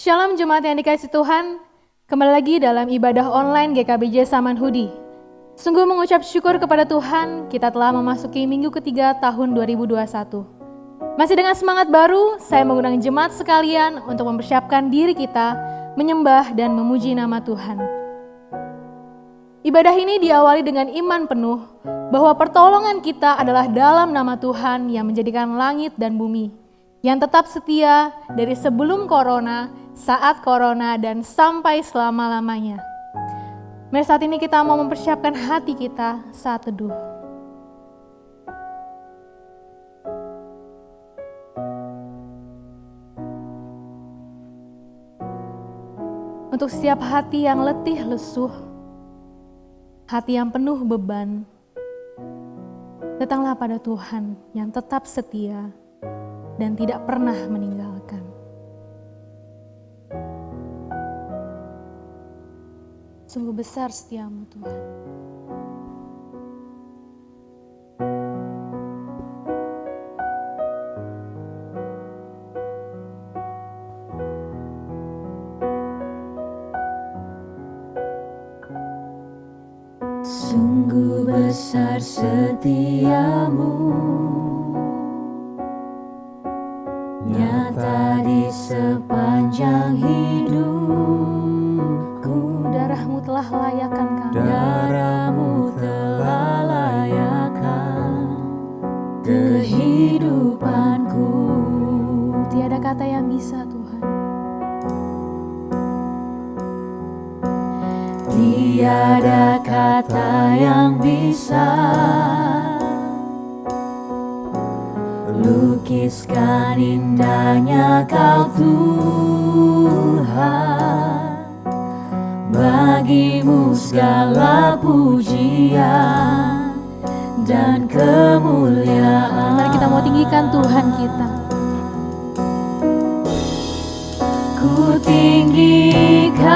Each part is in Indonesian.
Shalom jemaat yang dikasihi Tuhan, kembali lagi dalam ibadah online GKBJ Samanhudi. Sungguh mengucap syukur kepada Tuhan, kita telah memasuki minggu ketiga tahun 2021. Masih dengan semangat baru, saya mengundang jemaat sekalian untuk mempersiapkan diri kita menyembah dan memuji nama Tuhan. Ibadah ini diawali dengan iman penuh bahwa pertolongan kita adalah dalam nama Tuhan yang menjadikan langit dan bumi, yang tetap setia dari sebelum corona, saat corona, dan sampai selama-lamanya. Mari saat ini kita mau mempersiapkan hati kita saat teduh. Untuk setiap hati yang letih lesuh, hati yang penuh beban, datanglah pada Tuhan yang tetap setia dan tidak pernah meninggalkan. Sungguh besar setiamu Tuhan. Sungguh besar setiamu, nyata di sepanjang hidupku. Darahmu telah layakkan kami. Darahmu telah layakkan kehidupanku. Tiada kata yang bisa Tuhan. Tiada kata yang bisa lukiskan indahnya Kau Tuhan. Bagimu segala pujian dan kemuliaan. Mari kita mau tinggikan Tuhan kita. Ku tinggikan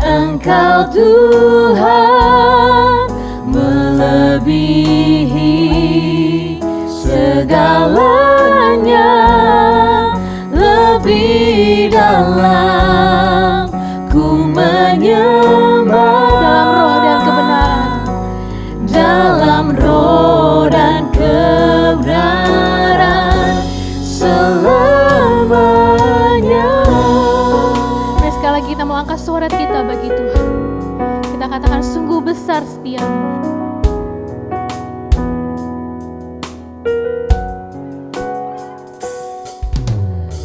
Engkau Tuhan, melebihi segalanya, lebih dalam ku menyembah Dalam roh dan kebenaran selamanya. Mari sekali lagi kita mau angkat suara kita bagi Tuhan. Kita katakan sungguh besar setiamu.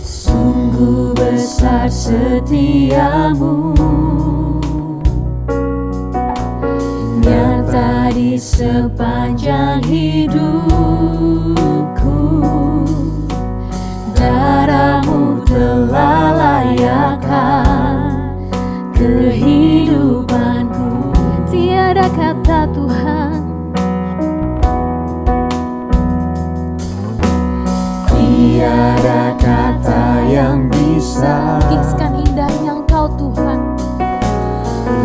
Sungguh besar setiamu, nyata di sepanjang hidupku. Darahmu telah layakkan kehidupanku. Tiada kata Tuhan, tiada kata yang bisa lukiskan indahnya Engkau Tuhan.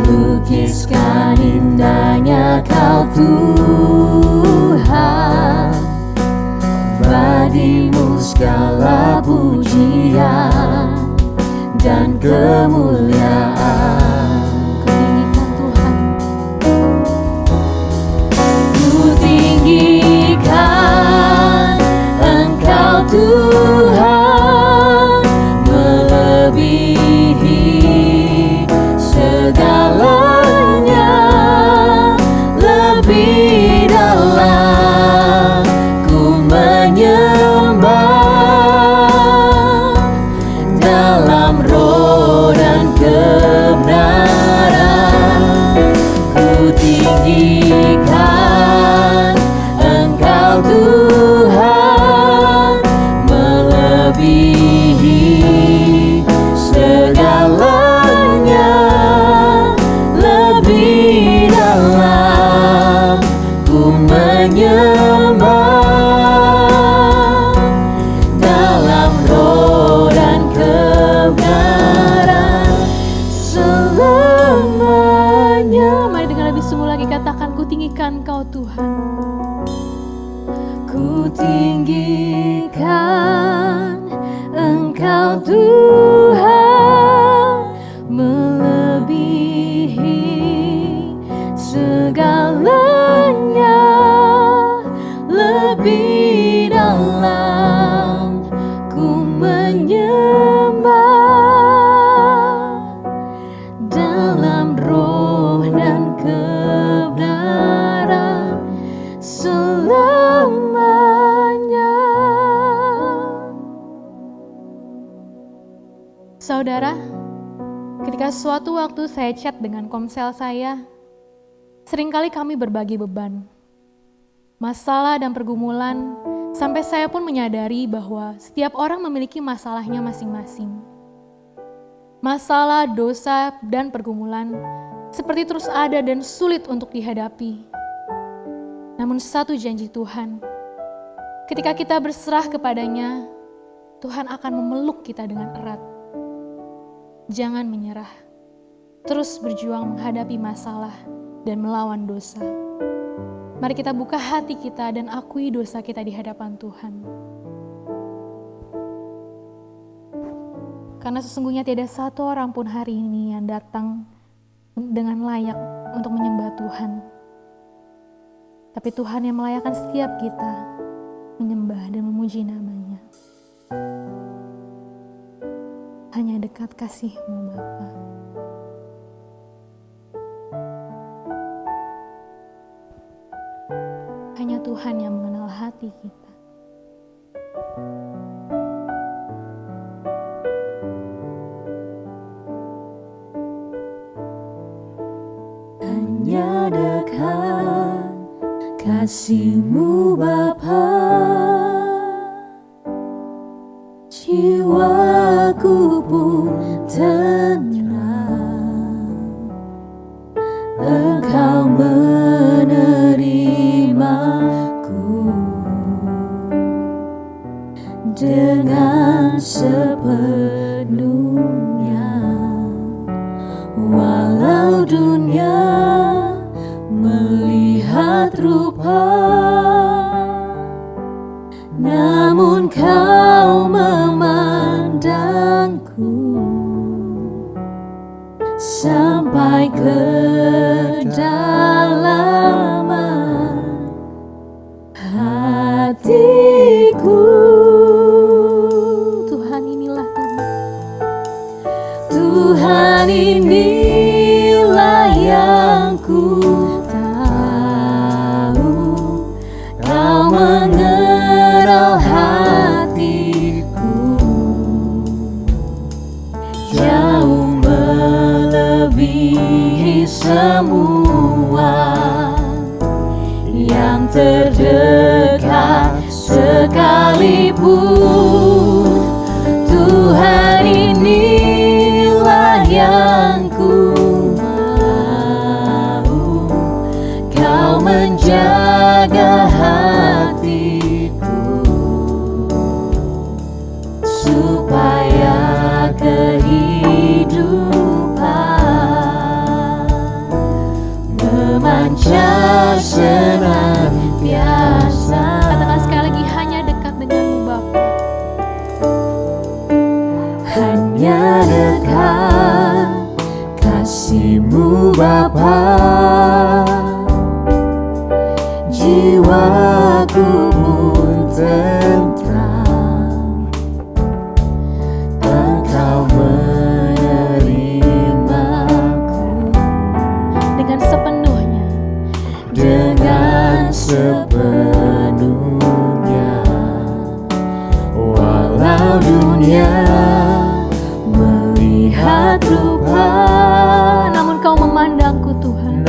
lukiskan indahnya Kau Tuhan. Bagimu segala pujian dan kemuliaan. Ku tinggikan Ku tinggikan Engkau Tuhan, melebihi segalanya, lebih dalam ku menyembah dalam roh dan kebenaran. Ku tinggikan Engkau Tuhan, melebihi segalanya, lebih dalam ku menyembah dalam roh dan kebenaran selamanya. Mari dengan lebih sungguh lagi katakan, ku tinggikan Engkau Tuhan. Ku tinggikan Engkau Tuhan, menyembah dalam roh dan kebenaran selamanya. Saudara, ketika suatu waktu saya chat dengan komsel saya, seringkali kami berbagi beban, masalah dan pergumulan, sampai saya pun menyadari bahwa setiap orang memiliki masalahnya masing-masing. Masalah, dosa, dan pergumulan seperti terus ada dan sulit untuk dihadapi. Namun satu janji Tuhan, ketika kita berserah kepadanya, Tuhan akan memeluk kita dengan erat. Jangan menyerah, terus berjuang menghadapi masalah dan melawan dosa. Mari kita buka hati kita dan akui dosa kita di hadapan Tuhan. Karena sesungguhnya tidak satu orang pun hari ini yang datang dengan layak untuk menyembah Tuhan. Tapi Tuhan yang melayakkan setiap kita menyembah dan memuji nama-Nya. Hanya dekat kasih-Mu Bapa. Hanya Tuhan yang mengenal hati kita. Hanya dekat kasih-Mu Bapa, jiwaku pun tenang. Engkau menerimaku dengan sepenuhnya, walau dunia melihat rupa, namun Kau memandangku sampai kedalaman hatiku. Tuhan inilah Tuhan inilah yang ku tahu, Kau mengenal hatiku jauh melebihi semua yang terdekat sekalipun. Tuhan inilah yang ku mau, Kau menjaga hatiku supaya kehidupan memancar senantiasa. Katakan sekali lagi, hanya dekat denganmu Bapa. Hanya dekat kasih-Mu Bapa, jiwaku pun tentram. Engkau menerimaku Dengan sepenuhnya, dengan sepenuhnya, walau dunia melihat rupa, namun Kau memandangku Tuhan.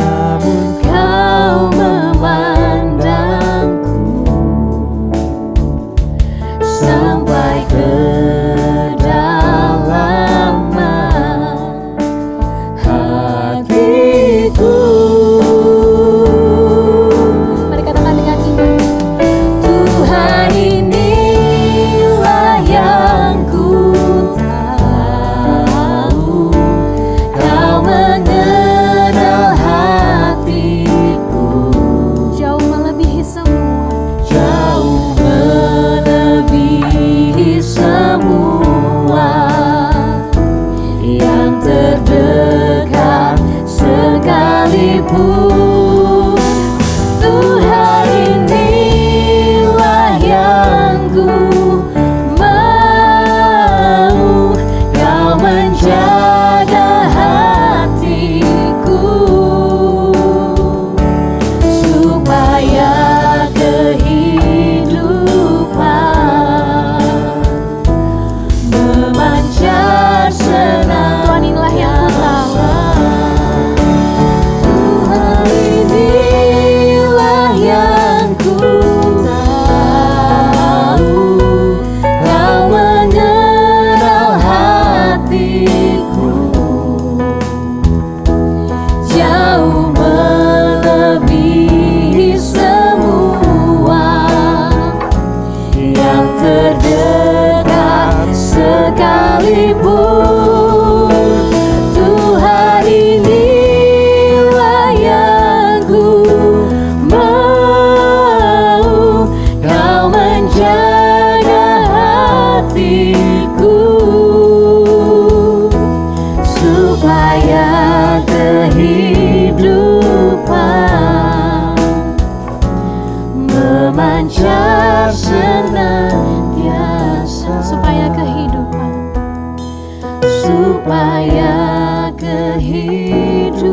maya kehidupan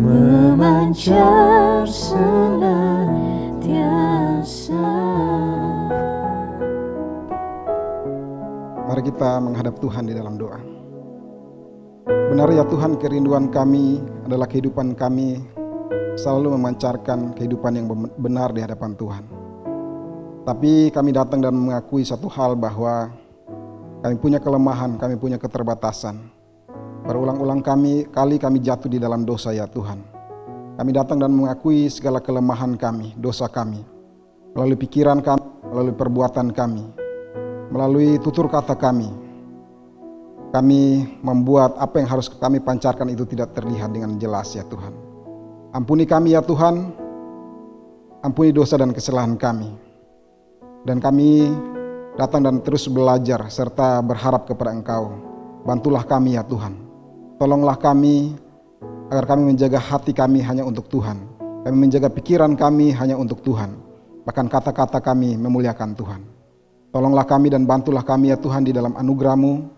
memancar senantiasa. Mari kita menghadap Tuhan di dalam doa. Benar ya Tuhan, kerinduan kami adalah kehidupan kami selalu memancarkan kehidupan yang benar di hadapan Tuhan. Tapi kami datang dan mengakui satu hal, bahwa kami punya kelemahan, kami punya keterbatasan. Berulang-ulang kali kami jatuh di dalam dosa ya Tuhan. Kami datang dan mengakui segala kelemahan kami, dosa kami. Melalui pikiran kami, melalui perbuatan kami, melalui tutur kata kami. Kami membuat apa yang harus kami pancarkan itu tidak terlihat dengan jelas ya Tuhan. Ampuni kami ya Tuhan, ampuni dosa dan kesalahan kami. Dan kami datang dan terus belajar serta berharap kepada Engkau. Bantulah kami ya Tuhan. Tolonglah kami agar kami menjaga hati kami hanya untuk Tuhan. Kami menjaga pikiran kami hanya untuk Tuhan. Bahkan kata-kata kami memuliakan Tuhan. Tolonglah kami dan bantulah kami ya Tuhan di dalam anugerah-Mu,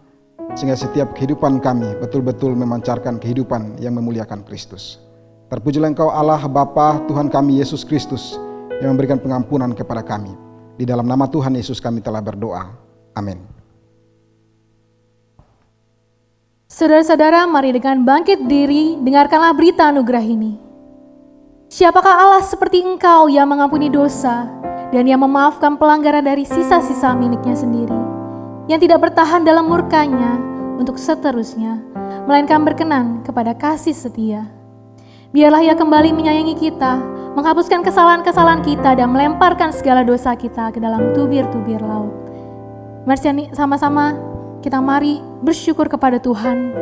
sehingga setiap kehidupan kami betul-betul memancarkan kehidupan yang memuliakan Kristus. Terpujilah Engkau Allah Bapa Tuhan kami Yesus Kristus yang memberikan pengampunan kepada kami. Di dalam nama Tuhan Yesus kami telah berdoa. Amin. Saudara-saudara, mari dengan bangkit diri, dengarkanlah berita anugerah ini. Siapakah Allah seperti Engkau yang mengampuni dosa dan yang memaafkan pelanggaran dari sisa-sisa miliknya sendiri, yang tidak bertahan dalam murkanya untuk seterusnya, melainkan berkenan kepada kasih setia. Biarlah Ia kembali menyayangi kita, menghapuskan kesalahan-kesalahan kita dan melemparkan segala dosa kita ke dalam tubir-tubir laut. Mari sama-sama kita mari bersyukur kepada Tuhan,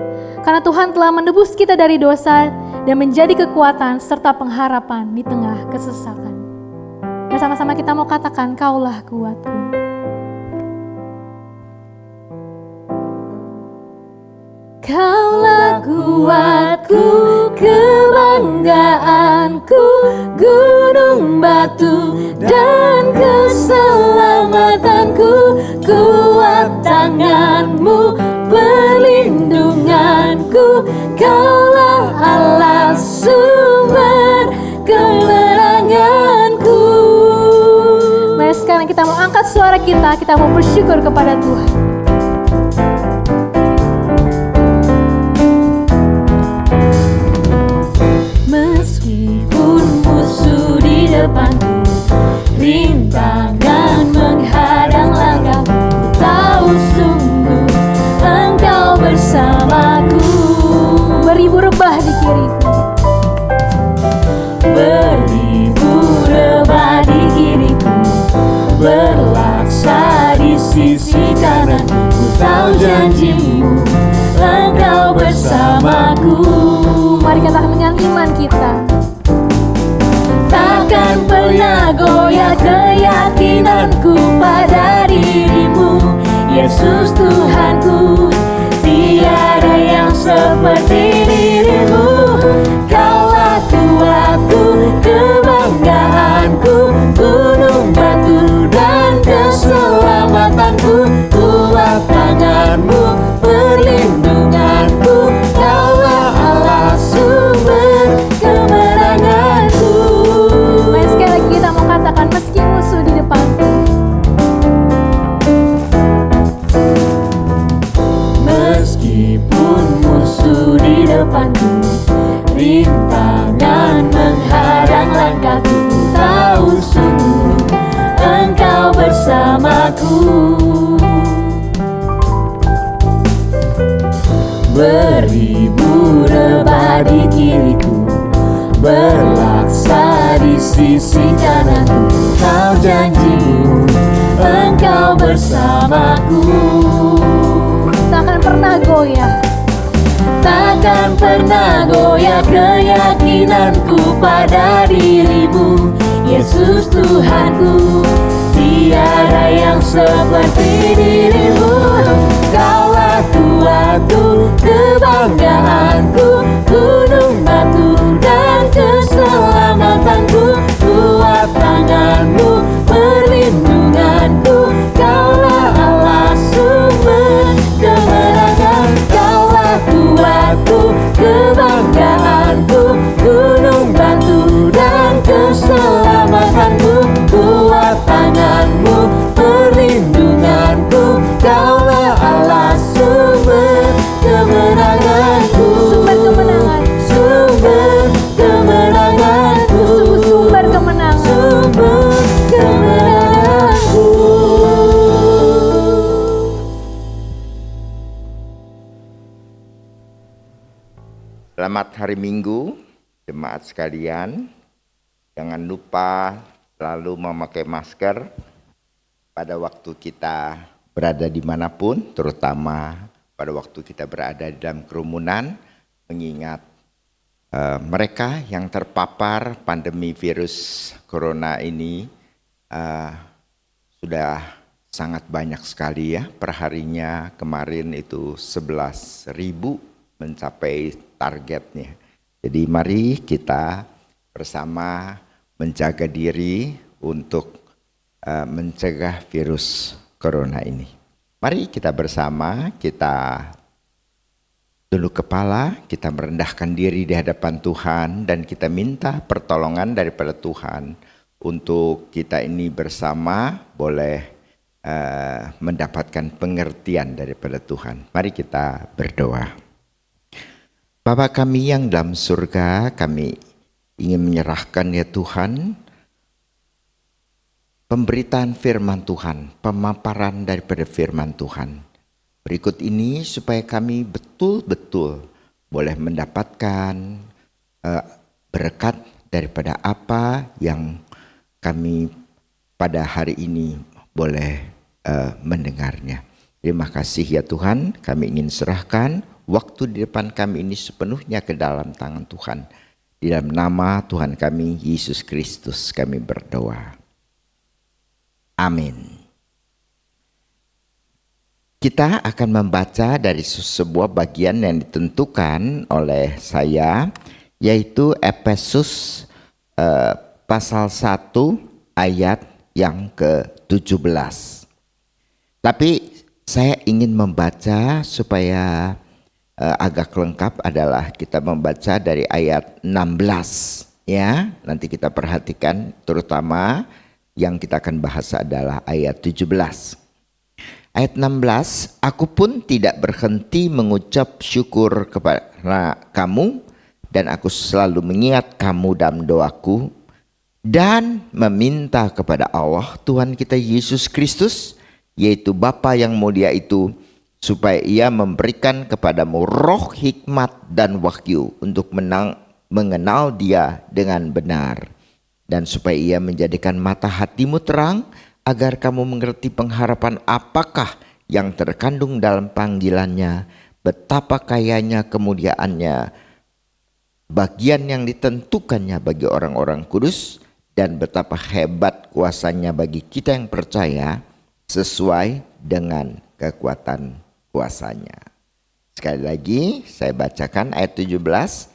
karena Tuhan telah menebus kita dari dosa dan menjadi kekuatan serta pengharapan di tengah kesesakan. Bersama-sama kita mau katakan, Kaulah kuatku. Kaulah kuatku, kebanggaanku, gunung batu dan keselamatanku, kuat tangan-Mu, perlindunganku, Kaulah Allah sumber kemenanganku. Mari sekarang kita mau angkat suara kita mau bersyukur kepada Tuhan. Depanku, rintangan menghadang langkahku, tahu sungguh Engkau bersamaku. Beribu rebah di kiriku, beribu rebah di kiriku, berlaksa di sisi kananku. Ku tahu janji-Mu, Engkau bersamaku. Mari katakan dengan iman kita. Takkan pernah goyah keyakinanku pada diri-Mu, Yesus Tuhanku. Tiada yang seperti diri-Mu. Kaulah kuatku, kebanggaanku, gunung batu dan keselamatanku, kuat tangan-Mu, perlindunganku, Kaulah Allah sumber kemenanganku. Sekali lagi kita mau katakan, meski musuh di depanku, meskipun musuh di depanku, rintangan menghadang langkahku, tahu sungguh Engkau bersamaku. Beribu rebah di kiriku, berlaksa di sisi kananku, Kau janji-Mu, Engkau bersamaku. takkan pernah goyah, takkan pernah goyah keyakinanku pada diri-Mu, Yesus Tuhanku. Tiada yang seperti diri-Mu. Kaulah kuatku, kebanggaanku, gunung batu dan keselamatanku, kuat tangan-Mu, perlindunganku, Kaulah Allah Selamat hari Minggu, jemaat sekalian. Jangan lupa selalu memakai masker pada waktu kita berada dimanapun, terutama pada waktu kita berada di dalam kerumunan, mengingat mereka yang terpapar pandemi virus corona ini sudah sangat banyak sekali ya. Perharinya kemarin itu 11.000 mencapai targetnya. Jadi mari kita bersama menjaga diri untuk mencegah virus corona ini. Mari kita bersama, kita tunduk kepala, kita merendahkan diri di hadapan Tuhan dan kita minta pertolongan daripada Tuhan untuk kita ini bersama boleh mendapatkan pengertian daripada Tuhan. Mari kita berdoa. Bapa kami yang dalam surga, kami ingin menyerahkan ya Tuhan pemberitaan firman Tuhan, pemaparan daripada firman Tuhan. Berikut ini supaya kami betul-betul boleh mendapatkan berkat daripada apa yang kami pada hari ini boleh mendengarnya. Terima kasih ya Tuhan, kami ingin serahkan waktu di depan kami ini sepenuhnya ke dalam tangan Tuhan. Di dalam nama Tuhan kami, Yesus Kristus, kami berdoa. Amin. Kita akan membaca dari sebuah bagian yang ditentukan oleh saya, yaitu Efesus pasal 1 ayat yang ke-17. Tapi saya ingin membaca supaya agak lengkap adalah kita membaca dari ayat 16 ya. Nanti kita perhatikan terutama yang kita akan bahas adalah ayat 17. Ayat 16, aku pun tidak berhenti mengucap syukur kepada kamu dan aku selalu mengingat kamu dalam doaku dan meminta kepada Allah Tuhan kita Yesus Kristus, yaitu Bapa yang mulia itu, supaya ia memberikan kepadamu roh hikmat dan wahyu untuk mengenal dia dengan benar. Dan supaya ia menjadikan mata hatimu terang, agar kamu mengerti pengharapan apakah yang terkandung dalam panggilannya, betapa kayanya kemuliaannya, bagian yang ditentukannya bagi orang-orang kudus, dan betapa hebat kuasanya bagi kita yang percaya, sesuai dengan kekuatan kuasanya. Sekali lagi saya bacakan ayat 17.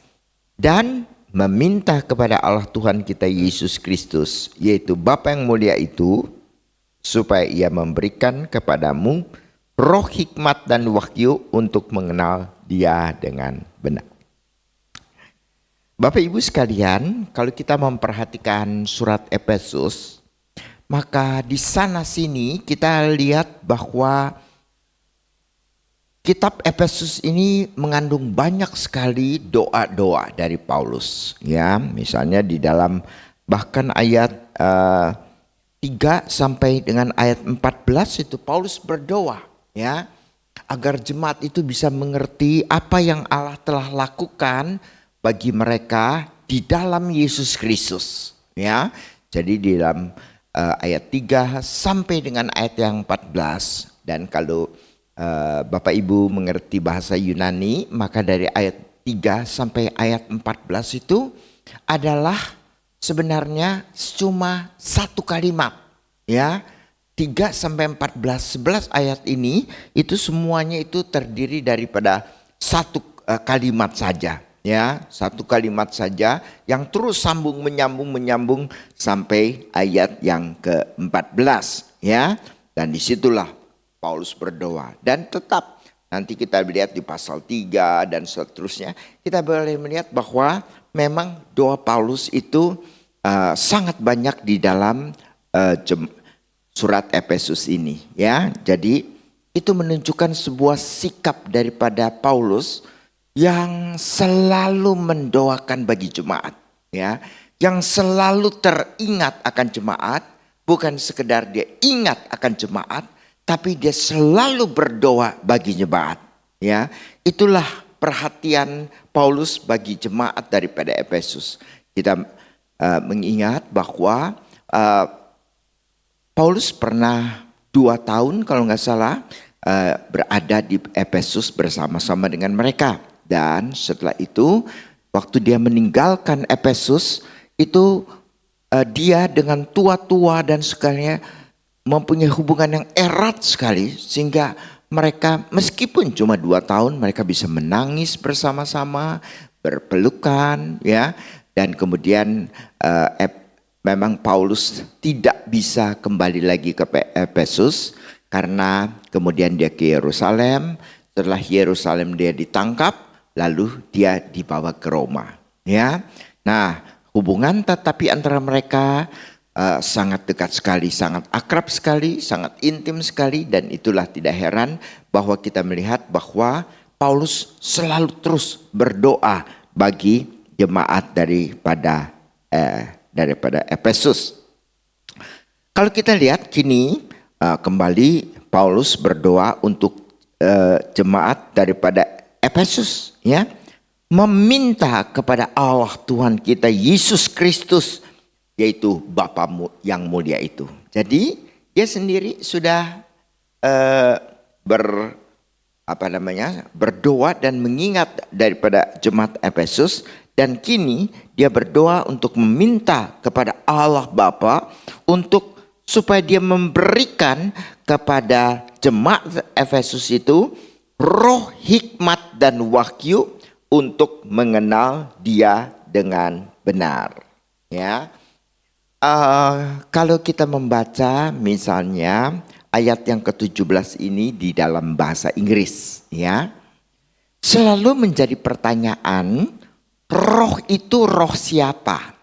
Dan meminta kepada Allah Tuhan kita Yesus Kristus, yaitu Bapa yang mulia itu, supaya ia memberikan kepadamu roh hikmat dan wahyu untuk mengenal dia dengan benar. Bapak Ibu sekalian, kalau kita memperhatikan surat Efesus, maka di sana sini kita lihat bahwa kitab Efesus ini mengandung banyak sekali doa-doa dari Paulus. Ya, misalnya di dalam bahkan ayat 3 sampai dengan ayat 14 itu Paulus berdoa ya, agar jemaat itu bisa mengerti apa yang Allah telah lakukan bagi mereka di dalam Yesus Kristus. Ya, jadi di dalam ayat 3 sampai dengan ayat yang 14. Dan kalau Bapak Ibu mengerti bahasa Yunani, maka dari ayat 3 sampai ayat 14 itu adalah sebenarnya cuma satu kalimat ya. 3 sampai 14, 11 ayat ini itu semuanya itu terdiri daripada satu kalimat saja ya, satu kalimat saja yang terus sambung menyambung sampai ayat yang ke-14 ya. Dan disitulah Paulus berdoa, dan tetap nanti kita lihat di pasal 3 dan seterusnya kita boleh melihat bahwa memang doa Paulus itu sangat banyak di dalam surat Efesus ini ya. Jadi itu menunjukkan sebuah sikap daripada Paulus yang selalu mendoakan bagi jemaat ya, yang selalu teringat akan jemaat, bukan sekedar dia ingat akan jemaat, tapi dia selalu berdoa bagi jemaat ya. Itulah perhatian perhatian Paulus bagi jemaat daripada Efesus. Kita mengingat bahwa Paulus pernah 2 tahun kalau nggak salah berada di Efesus bersama-sama dengan mereka. Dan setelah itu waktu dia meninggalkan Efesus itu dia dengan tua-tua dan sekalinya mempunyai hubungan yang erat sekali, sehingga mereka meskipun cuma 2 tahun mereka bisa menangis bersama-sama, berpelukan, ya. Dan kemudian memang Paulus tidak bisa kembali lagi ke Efesus karena kemudian dia ke Yerusalem. Setelah Yerusalem dia ditangkap, lalu dia dibawa ke Roma, ya. Nah, hubungan tetapi antara mereka sangat dekat sekali, sangat akrab sekali, sangat intim sekali, dan itulah tidak heran bahwa kita melihat bahwa Paulus selalu terus berdoa bagi jemaat daripada Efesus. Kalau kita lihat kini kembali Paulus berdoa untuk jemaat daripada Efesus, ya, meminta kepada Allah Tuhan kita Yesus Kristus, yaitu Bapa yang mulia itu. Jadi dia sendiri sudah berdoa dan mengingat daripada jemaat Efesus, dan kini dia berdoa untuk meminta kepada Allah Bapa untuk supaya dia memberikan kepada jemaat Efesus itu roh hikmat dan wahyu untuk mengenal Dia dengan benar, ya. Kalau kita membaca misalnya ayat yang ke-17 ini di dalam bahasa Inggris, ya, selalu menjadi pertanyaan, roh itu roh siapa?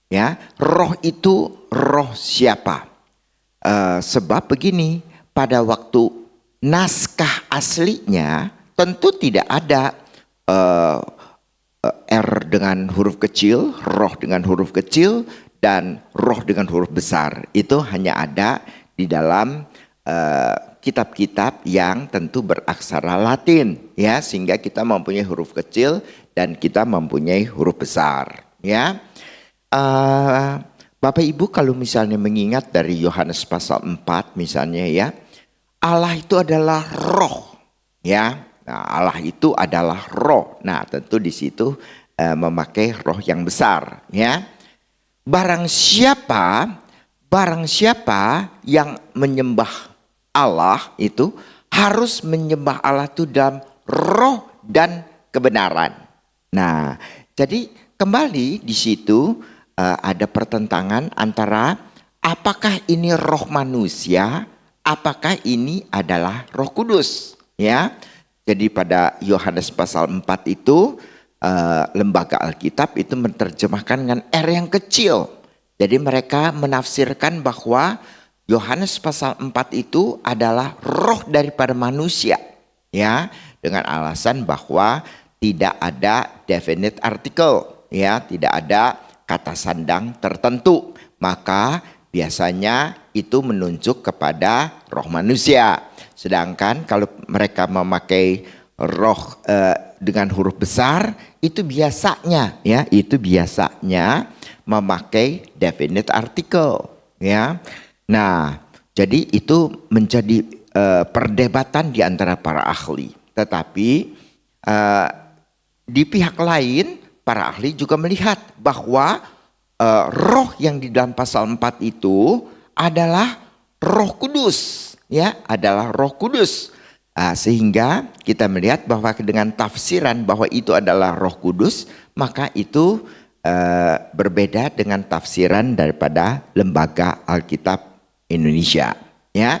Ya, roh itu roh siapa? Sebab begini, pada waktu naskah aslinya tentu tidak ada R dengan huruf kecil, roh dengan huruf kecil, dan roh dengan huruf besar. Itu hanya ada di dalam kitab-kitab yang tentu beraksara Latin, ya, sehingga kita mempunyai huruf kecil dan kita mempunyai huruf besar, ya. Bapak Ibu kalau misalnya mengingat dari Yohanes pasal 4 misalnya, ya, Allah itu adalah roh, ya. Nah, Allah itu adalah roh. Nah, tentu di situ memakai roh yang besar, ya. Barang siapa yang menyembah Allah itu harus menyembah Allah itu dalam roh dan kebenaran. Nah, jadi kembali di situ ada pertentangan antara apakah ini roh manusia, apakah ini adalah Roh Kudus, ya. Jadi pada Yohanes pasal 4 itu lembaga Alkitab itu menerjemahkan dengan R yang kecil. Jadi mereka menafsirkan bahwa Yohanes pasal 4 itu adalah roh daripada manusia, ya, dengan alasan bahwa tidak ada definite article, ya, tidak ada kata sandang tertentu. Maka biasanya itu menunjuk kepada roh manusia. Sedangkan kalau mereka memakai roh dengan huruf besar, itu biasanya, ya, itu biasanya memakai definite article, ya. Nah, jadi itu menjadi perdebatan di antara para ahli. Tetapi di pihak lain para ahli juga melihat bahwa roh yang di dalam pasal 4 itu adalah Roh Kudus, ya, adalah Roh Kudus. Sehingga kita melihat bahwa dengan tafsiran bahwa itu adalah Roh Kudus, maka itu berbeda dengan tafsiran daripada Lembaga Alkitab Indonesia, ya.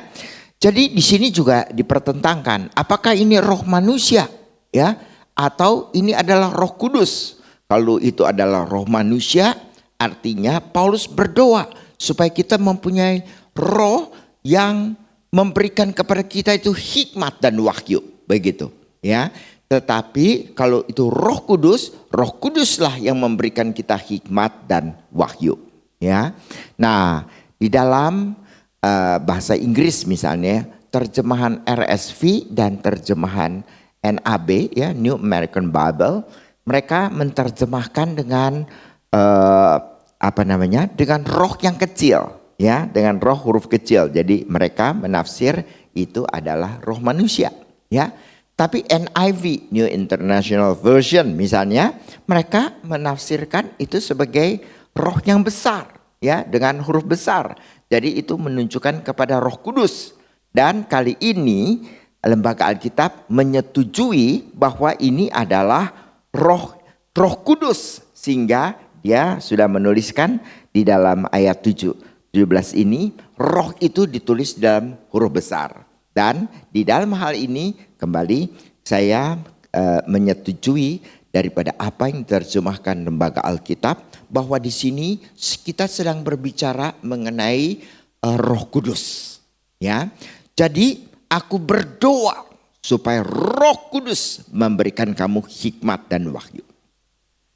Jadi di sini juga dipertentangkan apakah ini roh manusia, ya, atau ini adalah Roh Kudus. Kalau itu adalah roh manusia, artinya Paulus berdoa supaya kita mempunyai roh yang memberikan kepada kita itu hikmat dan wahyu, begitu, ya. Tetapi kalau itu Roh Kuduslah yang memberikan kita hikmat dan wahyu, ya. Nah, di dalam bahasa Inggris misalnya terjemahan RSV dan terjemahan NAB ya, New American Bible, mereka menerjemahkan dengan dengan roh yang kecil ya, dengan roh huruf kecil. Jadi mereka menafsir itu adalah roh manusia ya. Tapi NIV, New International Version misalnya, mereka menafsirkan itu sebagai roh yang besar ya, dengan huruf besar. Jadi itu menunjukkan kepada Roh Kudus. Dan kali ini Lembaga Alkitab menyetujui bahwa ini adalah roh kudus. Sehingga dia sudah menuliskan di dalam ayat 17 ini, roh itu ditulis dalam huruf besar. Dan di dalam hal ini kembali saya menyetujui daripada apa yang diterjemahkan Lembaga Alkitab, bahwa di sini kita sedang berbicara mengenai Roh Kudus. Ya, jadi aku berdoa supaya Roh Kudus memberikan kamu hikmat dan wahyu.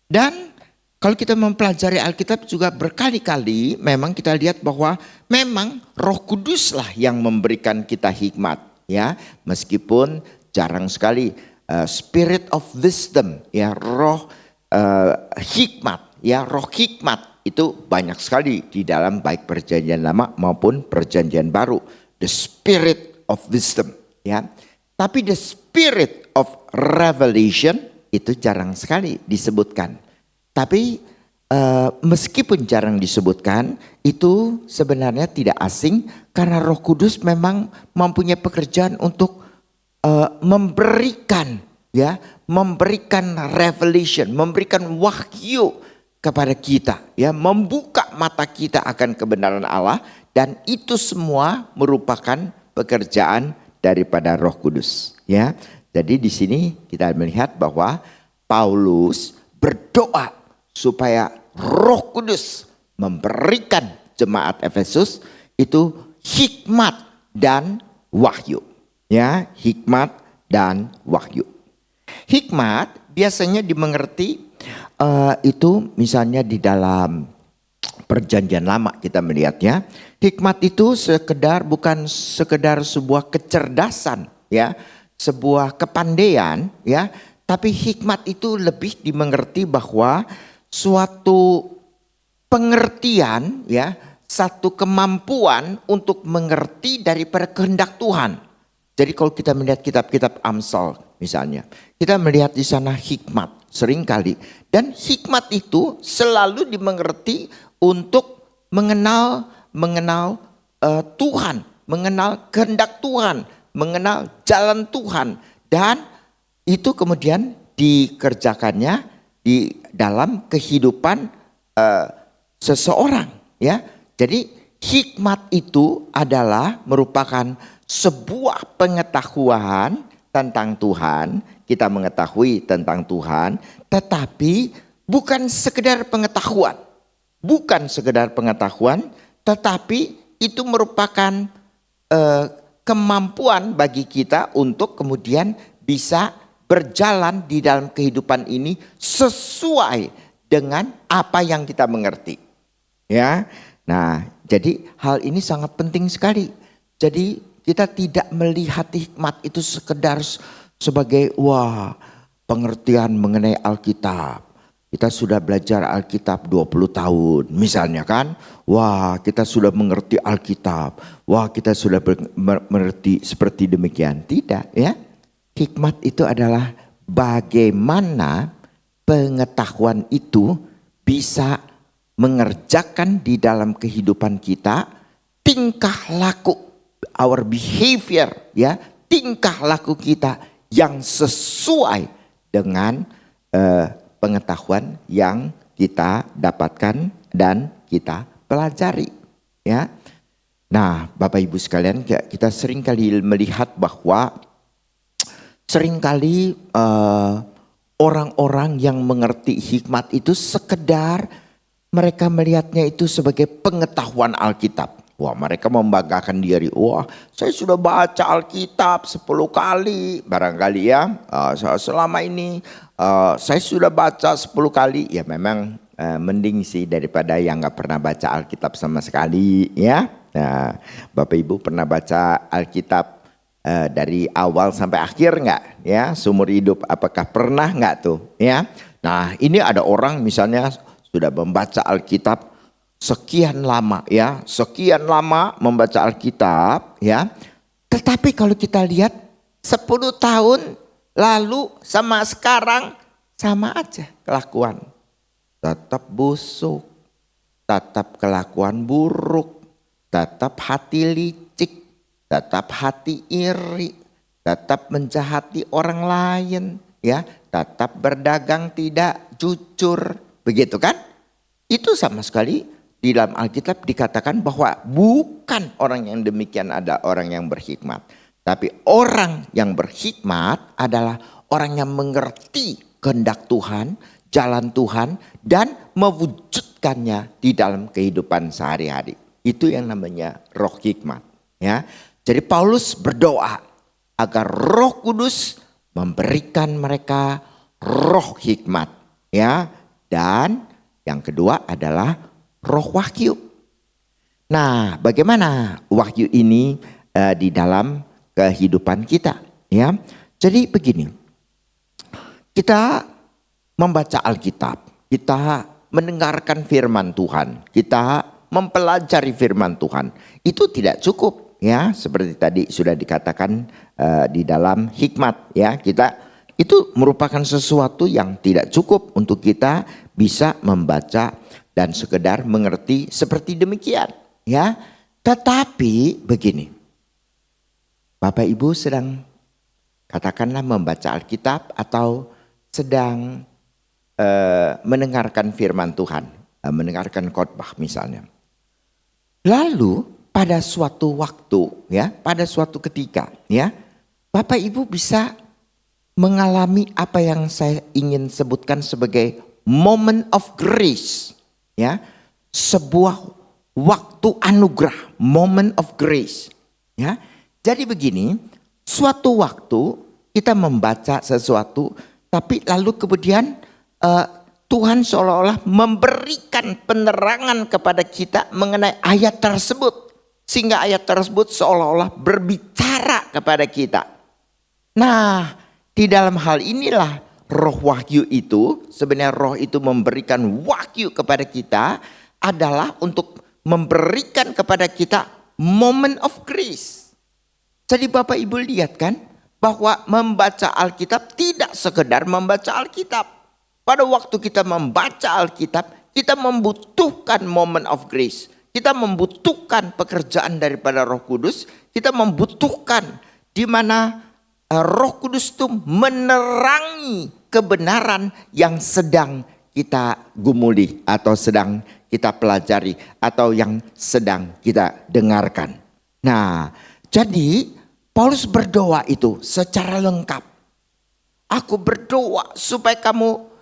Dan kalau kita mempelajari Alkitab juga berkali-kali memang kita lihat bahwa memang Roh Kuduslah yang memberikan kita hikmat ya, meskipun jarang sekali spirit of wisdom ya, roh hikmat ya, roh hikmat itu banyak sekali di dalam baik Perjanjian Lama maupun Perjanjian Baru. The spirit of wisdom ya. Tapi the spirit of revelation itu jarang sekali disebutkan. Tapi meskipun jarang disebutkan, itu sebenarnya tidak asing karena Roh Kudus memang mempunyai pekerjaan untuk memberikan revelation, memberikan wahyu kepada kita ya, membuka mata kita akan kebenaran Allah, dan itu semua merupakan pekerjaan daripada Roh Kudus ya. Jadi di sini kita melihat bahwa Paulus berdoa supaya Roh Kudus memberikan jemaat Efesus itu hikmat dan wahyu ya, hikmat dan wahyu. Hikmat biasanya dimengerti itu misalnya di dalam Perjanjian Lama kita melihatnya, hikmat itu bukan sekedar sebuah kecerdasan ya, sebuah kepandaian ya, tapi hikmat itu lebih dimengerti bahwa suatu pengertian ya, satu kemampuan untuk mengerti daripada kehendak Tuhan. Jadi kalau kita melihat kitab-kitab Amsal misalnya, kita melihat di sana hikmat seringkali, dan hikmat itu selalu dimengerti untuk mengenal Tuhan, mengenal kehendak Tuhan, mengenal jalan Tuhan, dan itu kemudian dikerjakannya di dalam kehidupan seseorang ya. Jadi hikmat itu adalah merupakan sebuah pengetahuan tentang Tuhan. Kita mengetahui tentang Tuhan, tetapi bukan sekedar pengetahuan. Bukan sekedar pengetahuan, tetapi itu merupakan kemampuan bagi kita untuk kemudian bisa berjalan di dalam kehidupan ini sesuai dengan apa yang kita mengerti. Ya. Nah, jadi hal ini sangat penting sekali. Jadi kita tidak melihat hikmat itu sekedar sebagai pengertian mengenai Alkitab. Kita sudah belajar Alkitab 20 tahun misalnya kan. Kita sudah mengerti Alkitab. Kita sudah mengerti seperti demikian. Tidak ya. Hikmat itu adalah bagaimana pengetahuan itu bisa mengerjakan di dalam kehidupan kita tingkah laku, our behavior ya, tingkah laku kita yang sesuai dengan pengetahuan yang kita dapatkan dan kita pelajari ya. Nah, Bapak Ibu sekalian, kita seringkali melihat bahwa seringkali orang-orang yang mengerti hikmat itu sekedar mereka melihatnya itu sebagai pengetahuan Alkitab. Mereka membanggakan diri. Saya sudah baca Alkitab 10 kali. Barangkali ya, selama ini saya sudah baca 10 kali. Ya memang mending sih daripada yang gak pernah baca Alkitab sama sekali ya. Nah, Bapak Ibu pernah baca Alkitab dari awal sampai akhir nggak ya, seumur hidup apakah pernah nggak tuh ya. Nah ini ada orang misalnya sudah membaca Alkitab sekian lama ya, sekian lama membaca Alkitab ya, tetapi kalau kita lihat 10 tahun lalu sama sekarang sama aja kelakuan, tetap busuk, tetap kelakuan buruk, tetap hati licik, tetap hati iri, tetap menjahati orang lain, ya, tetap berdagang tidak jujur, begitu kan? Itu sama sekali di dalam Alkitab dikatakan bahwa bukan orang yang demikian adalah orang yang berhikmat, tapi orang yang berhikmat adalah orang yang mengerti kehendak Tuhan, jalan Tuhan, dan mewujudkannya di dalam kehidupan sehari-hari. Itu yang namanya roh hikmat, ya. Jadi Paulus berdoa agar Roh Kudus memberikan mereka roh hikmat, ya. Dan yang kedua adalah roh wahyu. Nah, bagaimana wahyu ini di dalam kehidupan kita, ya? Jadi begini, kita membaca Alkitab, kita mendengarkan firman Tuhan, kita mempelajari firman Tuhan, itu tidak cukup. Ya, seperti tadi sudah dikatakan di dalam hikmat, ya, kita itu merupakan sesuatu yang tidak cukup untuk kita bisa membaca dan sekedar mengerti seperti demikian, ya. Tetapi begini, Bapak Ibu sedang katakanlah membaca Alkitab atau sedang mendengarkan firman Tuhan, mendengarkan khotbah misalnya. Lalu pada suatu waktu, ya, pada suatu ketika, ya, Bapak Ibu bisa mengalami apa yang saya ingin sebutkan sebagai moment of grace, ya, sebuah waktu anugerah, moment of grace, ya. Jadi begini, suatu waktu kita membaca sesuatu, tapi lalu kemudian Tuhan seolah-olah memberikan penerangan kepada kita mengenai ayat tersebut. Sehingga ayat tersebut seolah-olah berbicara kepada kita. Nah, di dalam hal inilah roh wahyu itu, sebenarnya roh itu memberikan wahyu kepada kita adalah untuk memberikan kepada kita moment of grace. Jadi Bapak Ibu lihat kan bahwa membaca Alkitab tidak sekedar membaca Alkitab. Pada waktu kita membaca Alkitab, kita membutuhkan moment of grace. Kita membutuhkan pekerjaan daripada Roh Kudus. Kita membutuhkan di mana Roh Kudus itu menerangi kebenaran yang sedang kita gumuli atau sedang kita pelajari atau yang sedang kita dengarkan. Nah, jadi Paulus berdoa itu secara lengkap. Aku berdoa supaya kamu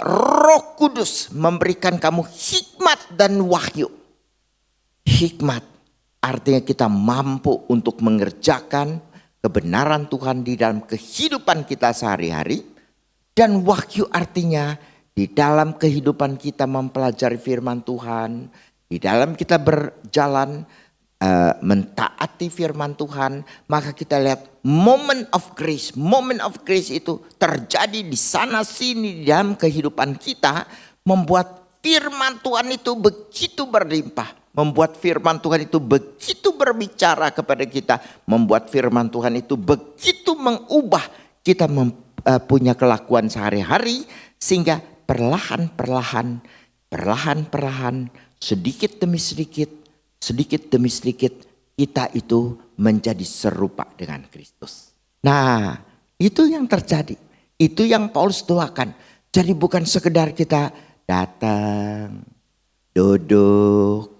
Roh Kudus memberikan kamu hikmat dan wahyu. Hikmat artinya kita mampu untuk mengerjakan kebenaran Tuhan di dalam kehidupan kita sehari-hari. Dan wahyu artinya di dalam kehidupan kita mempelajari firman Tuhan. Di dalam kita berjalan mentaati firman Tuhan. Maka kita lihat moment of grace. Moment of grace itu terjadi di sana sini di dalam kehidupan kita. Membuat firman Tuhan itu begitu berlimpah. Membuat firman Tuhan itu begitu berbicara kepada kita. Membuat firman Tuhan itu begitu mengubah kita punya kelakuan sehari-hari. Sehingga perlahan-perlahan, sedikit demi sedikit, kita itu menjadi serupa dengan Kristus. Nah, itu yang terjadi. Itu yang Paulus doakan. Jadi bukan sekedar kita datang, duduk,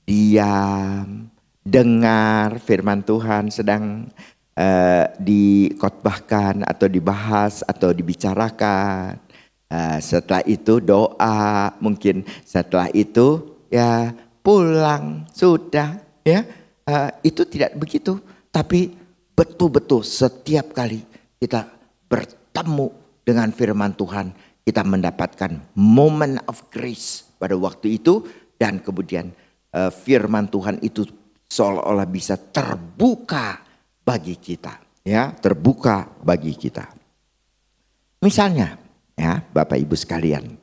diam, dengar firman Tuhan sedang dikhotbahkan atau dibahas atau dibicarakan. Setelah itu doa, mungkin setelah itu ya pulang sudah, ya. Itu tidak begitu, tapi betul-betul setiap kali kita bertemu dengan firman Tuhan, kita mendapatkan moment of grace pada waktu itu. Dan kemudian firman Tuhan itu seolah-olah bisa terbuka bagi kita, ya, terbuka bagi kita. Misalnya, ya, Bapak Ibu sekalian,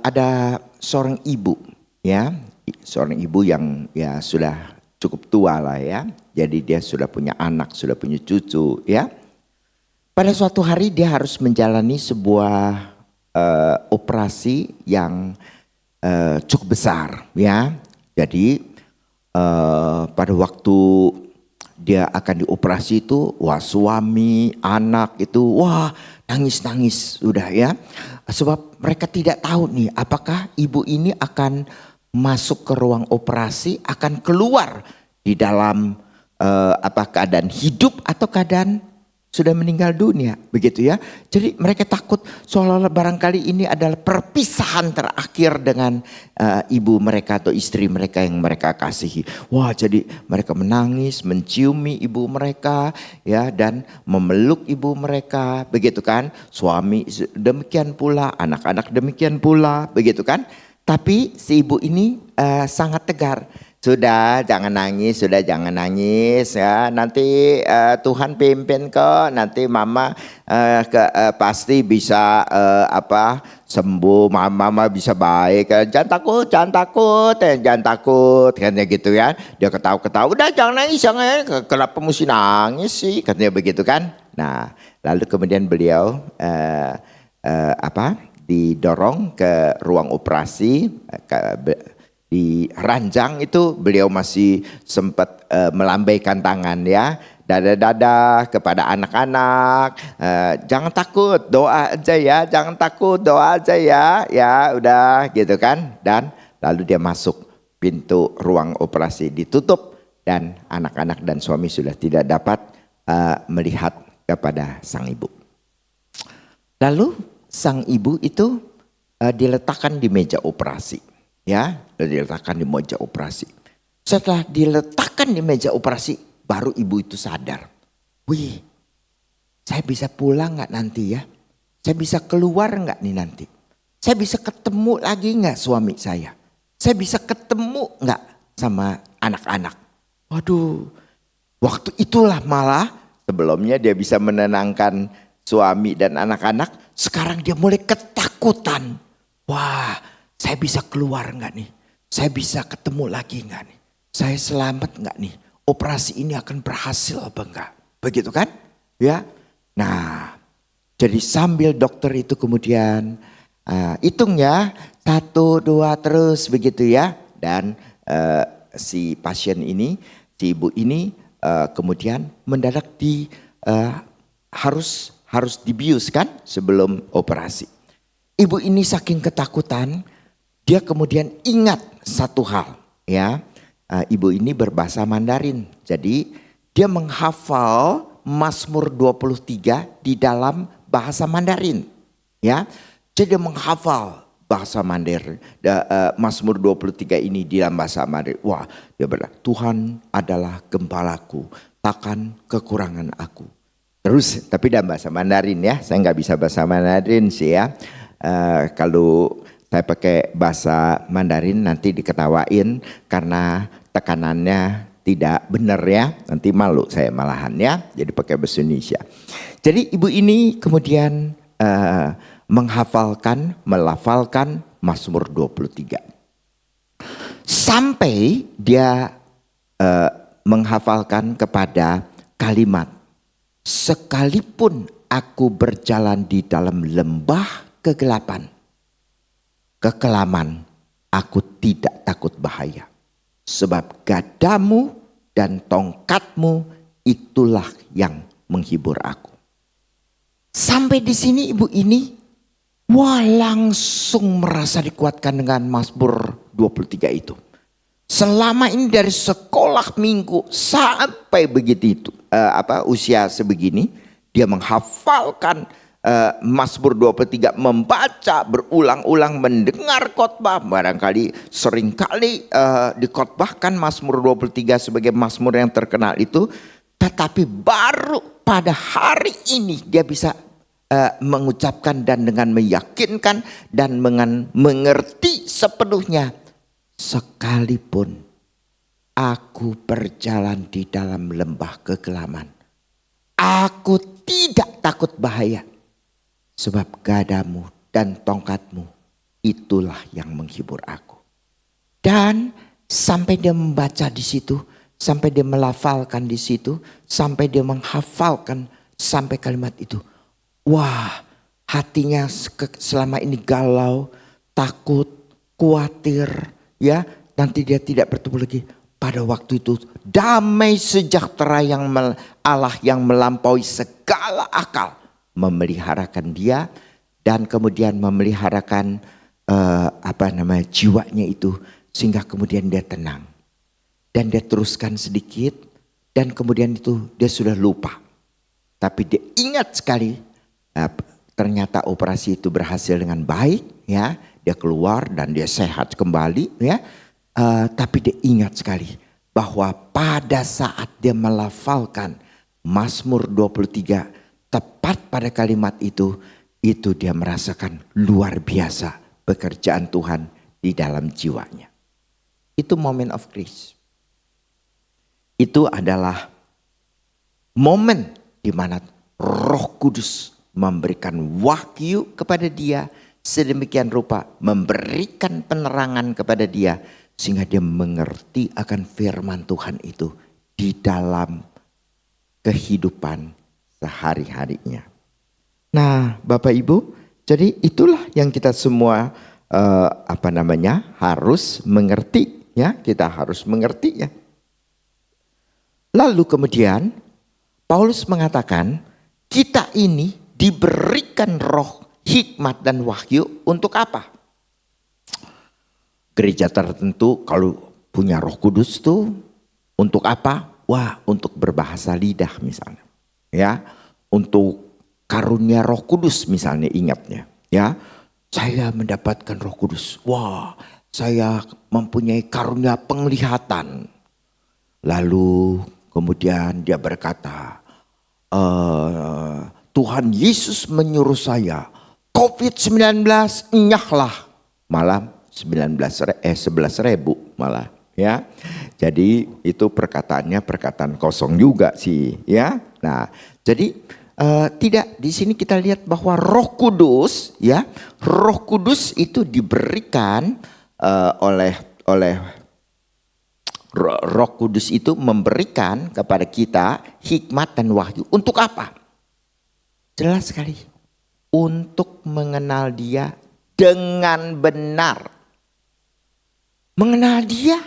ada seorang ibu, ya, seorang ibu yang ya sudah cukup tua lah ya. Jadi dia sudah punya anak, sudah punya cucu, ya. Pada suatu hari dia harus menjalani sebuah operasi yang cukup besar, ya. Jadi pada waktu dia akan dioperasi itu, wah, suami, anak itu, wah, nangis-nangis sudah, ya. Sebab mereka tidak tahu nih apakah ibu ini akan masuk ke ruang operasi, akan keluar di dalam keadaan hidup atau keadaan sudah meninggal dunia, begitu ya. Jadi mereka takut seolah-olah barangkali ini adalah perpisahan terakhir dengan ibu mereka atau istri mereka yang mereka kasihi. Wah, jadi mereka menangis, menciumi ibu mereka, ya, dan memeluk ibu mereka, begitu kan. Suami demikian pula, anak-anak demikian pula, begitu kan. Tapi si ibu ini sangat tegar. Sudah jangan nangis, ya. Nanti Tuhan pimpin kok. Nanti mama pasti bisa sembuh, mama bisa baik. Jangan takut, katanya gitu ya. Dia ketawa-ketawa, udah jangan nangis, kenapa mesti nangis sih, katanya begitu kan. Nah, lalu kemudian beliau didorong ke ruang operasi. Di ranjang itu beliau masih sempat melambaikan tangan, ya, dada kepada anak-anak, jangan takut, doa aja ya, jangan takut, doa aja ya, ya udah gitu kan. Dan lalu dia masuk, pintu ruang operasi ditutup dan anak-anak dan suami sudah tidak dapat melihat kepada sang ibu. Lalu sang ibu itu diletakkan di meja operasi, ya, diletakkan di meja operasi. Setelah diletakkan di meja operasi, baru ibu itu sadar. Wih, saya bisa pulang gak nanti ya? Saya bisa keluar gak nih nanti? Saya bisa ketemu lagi gak suami saya? Saya bisa ketemu gak sama anak-anak? Waduh, waktu itulah malah sebelumnya dia bisa menenangkan suami dan anak-anak. Sekarang dia mulai ketakutan. Wah, saya bisa keluar gak nih? Saya bisa ketemu lagi gak nih? Saya selamat gak nih? Operasi ini akan berhasil apa enggak? Begitu kan? Ya. Nah, jadi sambil dokter itu kemudian hitung ya, 1, 2 terus begitu ya. Dan si pasien ini, si ibu ini kemudian mendadak harus dibius kan sebelum operasi. Ibu ini saking ketakutan, dia kemudian ingat satu hal, ya. Ibu ini berbahasa Mandarin. Jadi dia menghafal Mazmur 23 di dalam bahasa Mandarin, ya. Jadi dia menghafal bahasa Mandarin. Mazmur 23 ini di dalam bahasa Mandarin. Wah, dia berkata, Tuhan adalah gembalaku, takkan kekurangan aku. Terus tapi dalam bahasa Mandarin, ya. Saya nggak bisa bahasa Mandarin sih, ya. Kalau saya pakai bahasa Mandarin nanti diketawain karena tekanannya tidak benar, ya. Nanti malu saya malahan, ya. Jadi pakai bahasa Indonesia. Jadi ibu ini kemudian melafalkan Mazmur 23. Sampai dia menghafalkan kepada kalimat, sekalipun aku berjalan di dalam lembah kegelapan, kekelaman, aku tidak takut bahaya. Sebab gadamu dan tongkatmu itulah yang menghibur aku. Sampai di sini ibu ini, wah, langsung merasa dikuatkan dengan Mazmur 23 itu. Selama ini dari sekolah minggu sampai begitu usia sebegini, dia menghafalkan Mazmur 23, membaca berulang-ulang, mendengar khotbah. Barangkali seringkali dikhotbahkan Mazmur 23 sebagai Mazmur yang terkenal itu. Tetapi baru pada hari ini dia bisa mengucapkan dan dengan meyakinkan dan mengerti sepenuhnya. Sekalipun aku berjalan di dalam lembah kegelaman, aku tidak takut bahaya, sebab gadamu dan tongkatmu itulah yang menghibur aku. Dan sampai dia membaca di situ, sampai dia melafalkan di situ, sampai dia menghafalkan sampai kalimat itu. Wah, hatinya selama ini galau, takut, khawatir, ya, nanti dia tidak bertemu lagi. Pada waktu itu damai sejahtera yang Allah yang melampaui segala akal memeliharakan dia, dan kemudian memeliharakan jiwanya itu, sehingga kemudian dia tenang. Dan dia teruskan sedikit, dan kemudian itu dia sudah lupa. Tapi dia ingat sekali, ternyata operasi itu berhasil dengan baik, ya. Dia keluar dan dia sehat kembali, ya. Tapi dia ingat sekali bahwa pada saat dia melafalkan Mazmur 23, tepat pada kalimat itu dia merasakan luar biasa pekerjaan Tuhan di dalam jiwanya. Itu moment of grace. Itu adalah momen di mana Roh Kudus memberikan wahyu kepada dia, sedemikian rupa memberikan penerangan kepada dia, sehingga dia mengerti akan firman Tuhan itu di dalam kehidupan sehari-harinya. Nah, Bapak Ibu, jadi itulah yang kita semua harus mengerti, ya. Kita harus mengerti, ya. Lalu kemudian Paulus mengatakan, kita ini diberikan roh hikmat dan wahyu untuk apa? Gereja tertentu kalau punya Roh Kudus tuh untuk apa? Wah, untuk berbahasa lidah misalnya. Ya, untuk karunia Roh Kudus misalnya, ingatnya. Ya, saya mendapatkan Roh Kudus. Wah, saya mempunyai karunia penglihatan. Lalu kemudian dia berkata, Tuhan Yesus menyuruh saya, COVID-19 enyahlah. Malah 11.000 malah, ya. Jadi itu perkataannya perkataan kosong juga sih, ya. Nah, jadi tidak, di sini kita lihat bahwa Roh Kudus, ya, Roh Kudus itu diberikan oleh Roh Kudus itu memberikan kepada kita hikmat dan wahyu untuk apa? Jelas sekali, untuk mengenal Dia dengan benar. Mengenal Dia.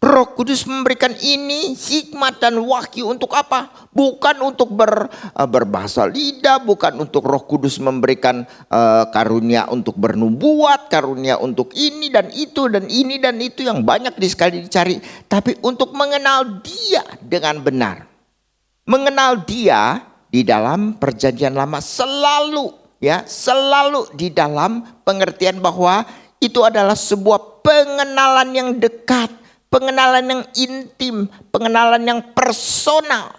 Roh Kudus memberikan ini hikmat dan wahyu untuk apa? Bukan untuk berbahasa lidah, bukan untuk Roh Kudus memberikan karunia untuk bernubuat, karunia untuk ini dan itu dan ini dan itu yang banyak sekali dicari, tapi untuk mengenal Dia dengan benar. Mengenal Dia di dalam Perjanjian Lama selalu, ya, selalu di dalam pengertian bahwa itu adalah sebuah pengenalan yang dekat, pengenalan yang intim, pengenalan yang personal,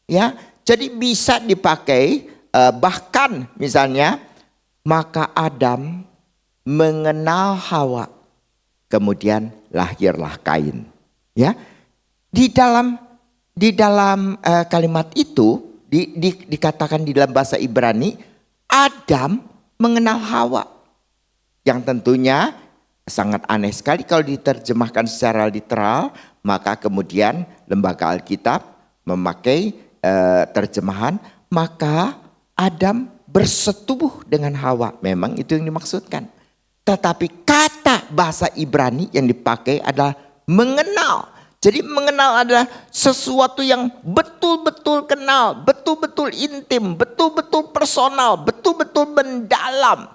ya. Jadi bisa dipakai bahkan misalnya, maka Adam mengenal Hawa, kemudian lahirlah Kain, ya. Di dalam kalimat itu dikatakan di dalam bahasa Ibrani, Adam mengenal Hawa, yang tentunya sangat aneh sekali kalau diterjemahkan secara literal. Maka kemudian lembaga Alkitab memakai terjemahan, maka Adam bersetubuh dengan Hawa. Memang itu yang dimaksudkan. Tetapi kata bahasa Ibrani yang dipakai adalah mengenal. Jadi mengenal adalah sesuatu yang betul-betul kenal, betul-betul intim, betul-betul personal, betul-betul mendalam.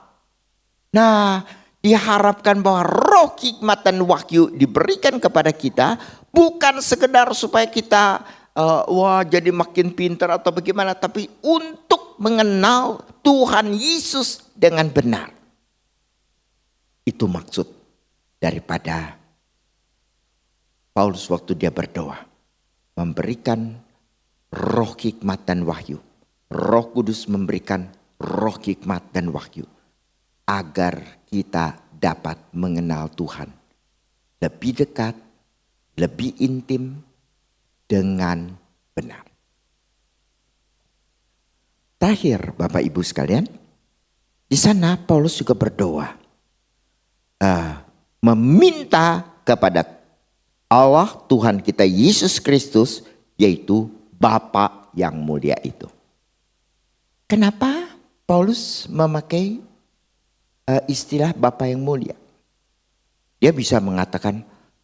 Nah, diharapkan bahwa roh hikmat dan wahyu diberikan kepada kita bukan sekedar supaya kita jadi makin pintar atau bagaimana, tapi untuk mengenal Tuhan Yesus dengan benar. Itu maksud daripada Paulus waktu dia berdoa, memberikan roh hikmat dan wahyu. Roh Kudus memberikan roh hikmat dan wahyu agar kita dapat mengenal Tuhan lebih dekat, lebih intim dengan benar. Terakhir, Bapak Ibu sekalian, di sana Paulus juga berdoa, meminta kepada Allah Tuhan kita Yesus Kristus, yaitu Bapa yang mulia itu. Kenapa Paulus memakai istilah Bapa yang mulia? Dia bisa mengatakan,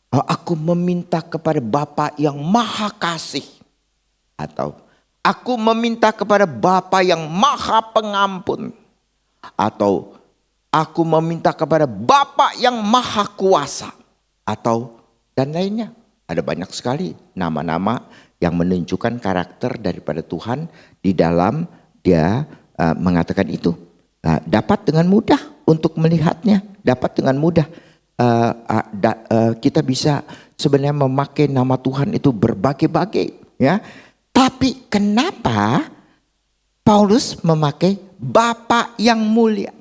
aku meminta kepada Bapa yang maha kasih. Atau aku meminta kepada Bapa yang maha pengampun. Atau aku meminta kepada Bapa yang maha kuasa. Atau dan lainnya. Ada banyak sekali nama-nama yang menunjukkan karakter daripada Tuhan di dalam dia mengatakan itu. Dapat dengan mudah untuk melihatnya. Dapat dengan mudah. Kita bisa sebenarnya memakai nama Tuhan itu berbagai-bagai. Ya. Tapi kenapa Paulus memakai Bapa yang mulia?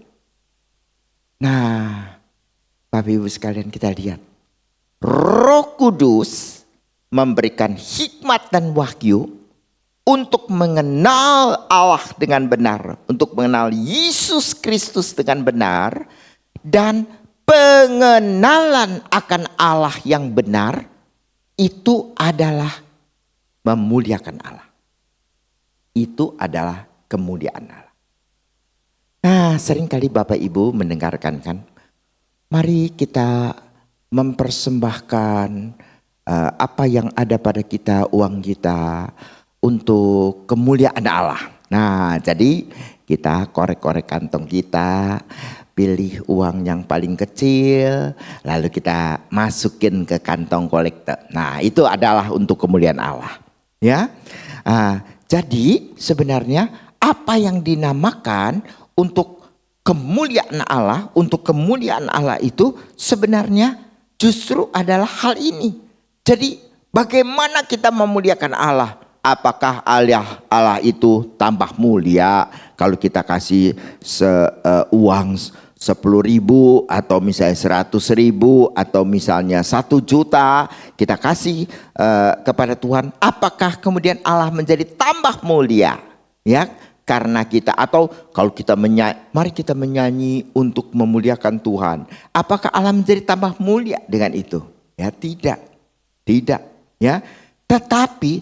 Nah, Bapak Ibu sekalian, kita lihat. Roh Kudus memberikan hikmat dan wahyu untuk mengenal Allah dengan benar. Untuk mengenal Yesus Kristus dengan benar. Dan pengenalan akan Allah yang benar itu adalah memuliakan Allah. Itu adalah kemuliaan Allah. Nah, seringkali Bapak Ibu mendengarkan kan, mari kita mempersembahkan apa yang ada pada kita, uang kita, untuk kemuliaan Allah. Nah, jadi kita korek-korek kantong kita, pilih uang yang paling kecil, lalu kita masukin ke kantong kolektor. Nah, itu adalah untuk kemuliaan Allah. Ya, jadi sebenarnya apa yang dinamakan untuk kemuliaan Allah, itu sebenarnya justru adalah hal ini. Jadi bagaimana kita memuliakan Allah? Apakah Allah itu tambah mulia kalau kita kasih uang 10.000 atau misalnya 100.000 atau misalnya 1 juta kita kasih kepada Tuhan? Apakah kemudian Allah menjadi tambah mulia? Ya, karena kita, atau kalau kita mari kita menyanyi untuk memuliakan Tuhan. Apakah Allah menjadi tambah mulia dengan itu? Ya, tidak. Ya, tetapi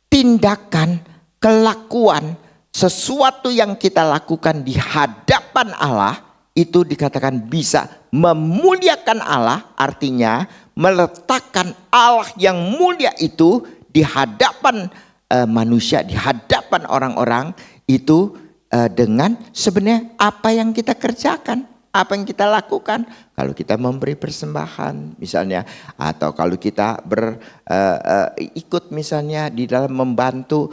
tindakan, kelakuan, sesuatu yang kita lakukan di hadapan Allah itu dikatakan bisa memuliakan Allah, artinya meletakkan Allah yang mulia itu di hadapan manusia, di hadapan orang-orang itu dengan sebenarnya apa yang kita kerjakan, apa yang kita lakukan. Kalau kita memberi persembahan misalnya, atau kalau kita ikut misalnya di dalam membantu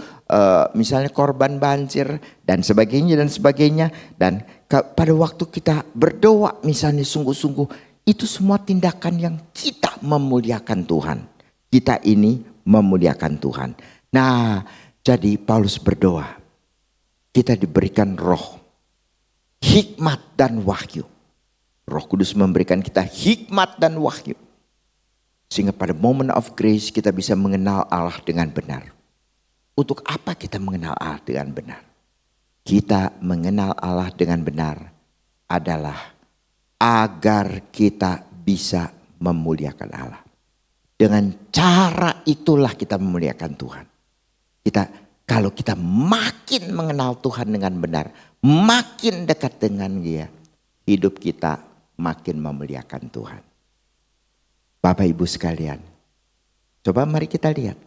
misalnya korban banjir dan sebagainya. Dan pada waktu kita berdoa misalnya sungguh-sungguh, itu semua tindakan yang kita memuliakan Tuhan. Kita ini memuliakan Tuhan. Nah, jadi Paulus berdoa, kita diberikan roh, hikmat dan wahyu. Roh Kudus memberikan kita hikmat dan wahyu. Sehingga pada moment of grace kita bisa mengenal Allah dengan benar. Untuk apa kita mengenal Allah dengan benar? Kita mengenal Allah dengan benar adalah agar kita bisa memuliakan Allah. Dengan cara itulah kita memuliakan Tuhan. Kalau kita makin mengenal Tuhan dengan benar, makin dekat dengan Dia, hidup kita makin memuliakan Tuhan. Bapak Ibu sekalian, coba mari kita lihat,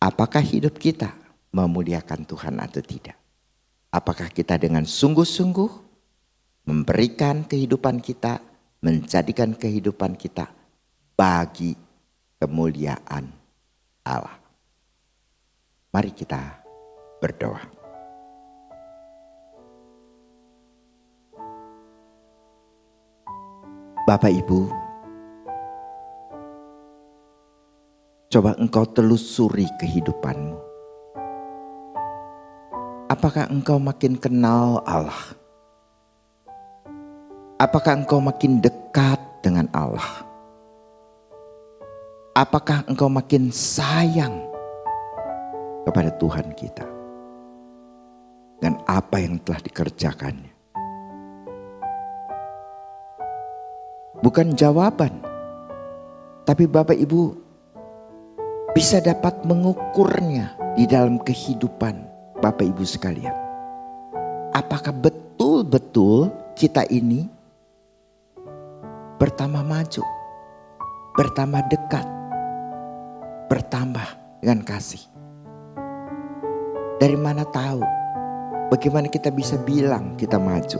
apakah hidup kita memuliakan Tuhan atau tidak? Apakah kita dengan sungguh-sungguh memberikan kehidupan kita, menjadikan kehidupan kita bagi kemuliaan Allah? Mari kita berdoa. Bapak Ibu, coba engkau telusuri kehidupanmu. Apakah engkau makin kenal Allah? Apakah engkau makin dekat dengan Allah? Apakah engkau makin sayang kepada Tuhan kita dengan apa yang telah dikerjakannya? Bukan jawaban, tapi Bapak Ibu bisa dapat mengukurnya di dalam kehidupan Bapak Ibu sekalian. Apakah betul-betul kita ini bertambah maju, bertambah dekat, bertambah dengan kasih? Dari mana tahu? Bagaimana kita bisa bilang kita maju?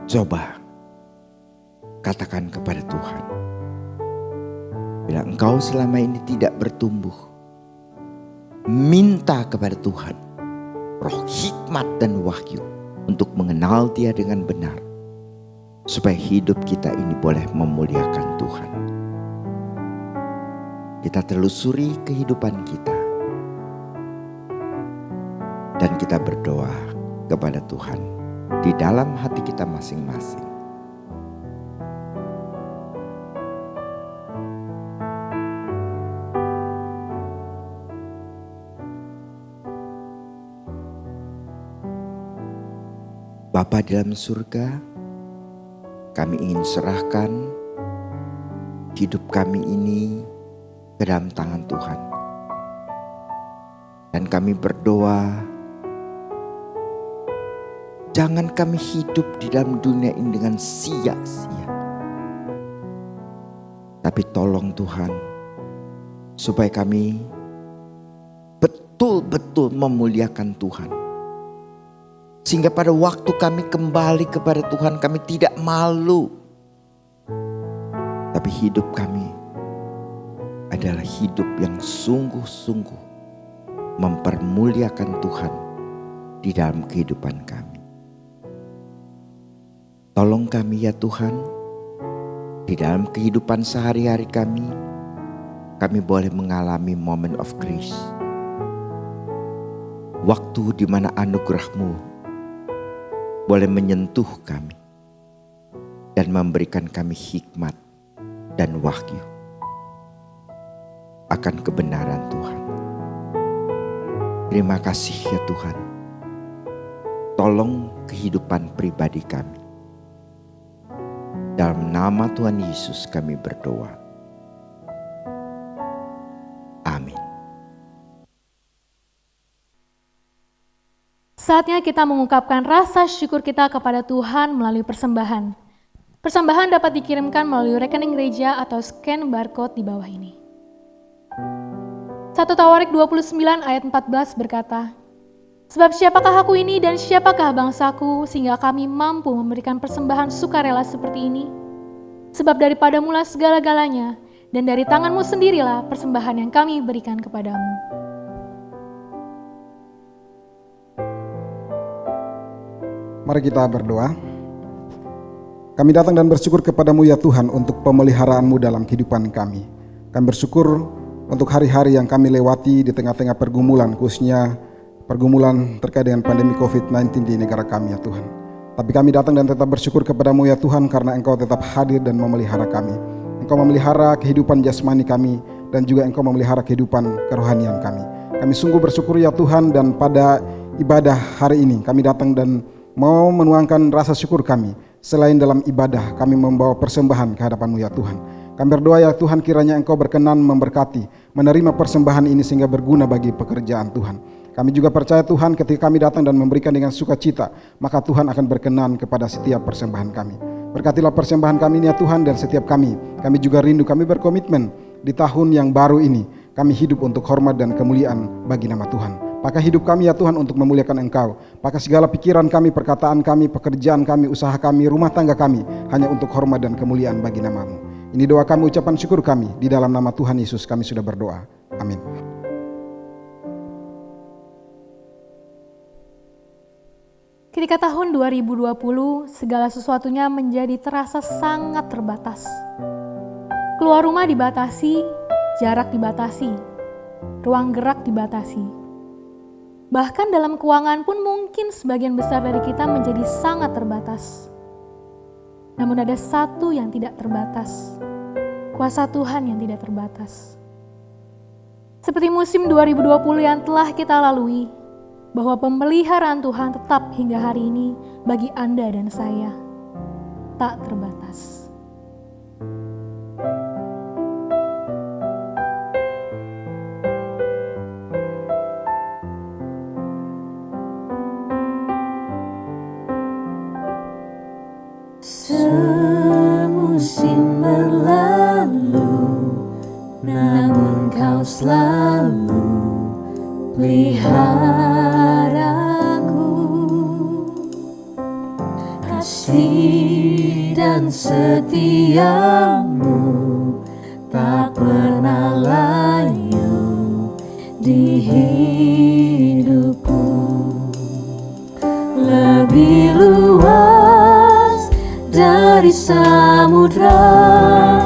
Coba katakan kepada Tuhan, bila engkau selama ini tidak bertumbuh, minta kepada Tuhan roh hikmat dan wahyu untuk mengenal Dia dengan benar, supaya hidup kita ini boleh memuliakan Tuhan. Kita telusuri kehidupan kita dan kita berdoa kepada Tuhan di dalam hati kita masing-masing. Bapa di dalam surga, kami ingin serahkan hidup kami ini ke dalam tangan Tuhan. Dan kami berdoa, jangan kami hidup di dalam dunia ini dengan sia-sia. Tapi tolong Tuhan, supaya kami betul-betul memuliakan Tuhan. Sehingga pada waktu kami kembali kepada Tuhan, kami tidak malu. Tapi hidup kami adalah hidup yang sungguh-sungguh mempermuliakan Tuhan di dalam kehidupan kami. Tolong kami ya Tuhan, di dalam kehidupan sehari-hari kami boleh mengalami moment of grace. Waktu di mana anugerah-Mu boleh menyentuh kami dan memberikan kami hikmat dan wahyu akan kebenaran Tuhan. Terima kasih ya Tuhan. Tolong kehidupan pribadi kami. Dalam nama Tuhan Yesus kami berdoa. Amin. Saatnya kita mengungkapkan rasa syukur kita kepada Tuhan melalui persembahan. Persembahan dapat dikirimkan melalui rekening gereja atau scan barcode di bawah ini. 1 Tawarik 29 ayat 14 berkata, "Sebab siapakah aku ini dan siapakah bangsaku sehingga kami mampu memberikan persembahan sukarela seperti ini? Sebab daripadamulah segala-galanya dan dari tanganmu sendirilah persembahan yang kami berikan kepadamu." Mari kita berdoa. Kami datang dan bersyukur kepadamu ya Tuhan untuk pemeliharaan-Mu dalam kehidupan kami. Kami bersyukur untuk hari-hari yang kami lewati di tengah-tengah pergumulan, khususnya pergumulan terkait dengan pandemi COVID-19 di negara kami ya Tuhan. Tapi kami datang dan tetap bersyukur kepadamu ya Tuhan karena Engkau tetap hadir dan memelihara kami. Engkau memelihara kehidupan jasmani kami dan juga Engkau memelihara kehidupan kerohanian kami. Kami sungguh bersyukur ya Tuhan, dan pada ibadah hari ini kami datang dan mau menuangkan rasa syukur kami. Selain dalam ibadah, kami membawa persembahan ke hadapan-Mu ya Tuhan. Kami berdoa ya Tuhan, kiranya Engkau berkenan memberkati, menerima persembahan ini sehingga berguna bagi pekerjaan Tuhan. Kami juga percaya Tuhan, ketika kami datang dan memberikan dengan sukacita, maka Tuhan akan berkenan kepada setiap persembahan kami. Berkatilah persembahan kami ini ya Tuhan, dan setiap kami juga rindu, kami berkomitmen di tahun yang baru ini, kami hidup untuk hormat dan kemuliaan bagi nama Tuhan. Pakai hidup kami ya Tuhan untuk memuliakan Engkau. Pakai segala pikiran kami, perkataan kami, pekerjaan kami, usaha kami, rumah tangga kami, hanya untuk hormat dan kemuliaan bagi nama-Mu. Ini doa kami, ucapan syukur kami. Di dalam nama Tuhan Yesus kami sudah berdoa. Amin. Ketika tahun 2020, segala sesuatunya menjadi terasa sangat terbatas. Keluar rumah dibatasi, jarak dibatasi, ruang gerak dibatasi. Bahkan dalam keuangan pun mungkin sebagian besar dari kita menjadi sangat terbatas. namun ada satu yang tidak terbatas. Kuasa Tuhan yang tidak terbatas. Seperti musim 2020 yang telah kita lalui, bahwa pemeliharaan Tuhan tetap hingga hari ini bagi Anda dan saya tak terbatas. Semusim berlalu, namun Kau selalu peliharaku. Kasih dan setiamu tak pernah layu di hidupku. Lebih luas dari samudra,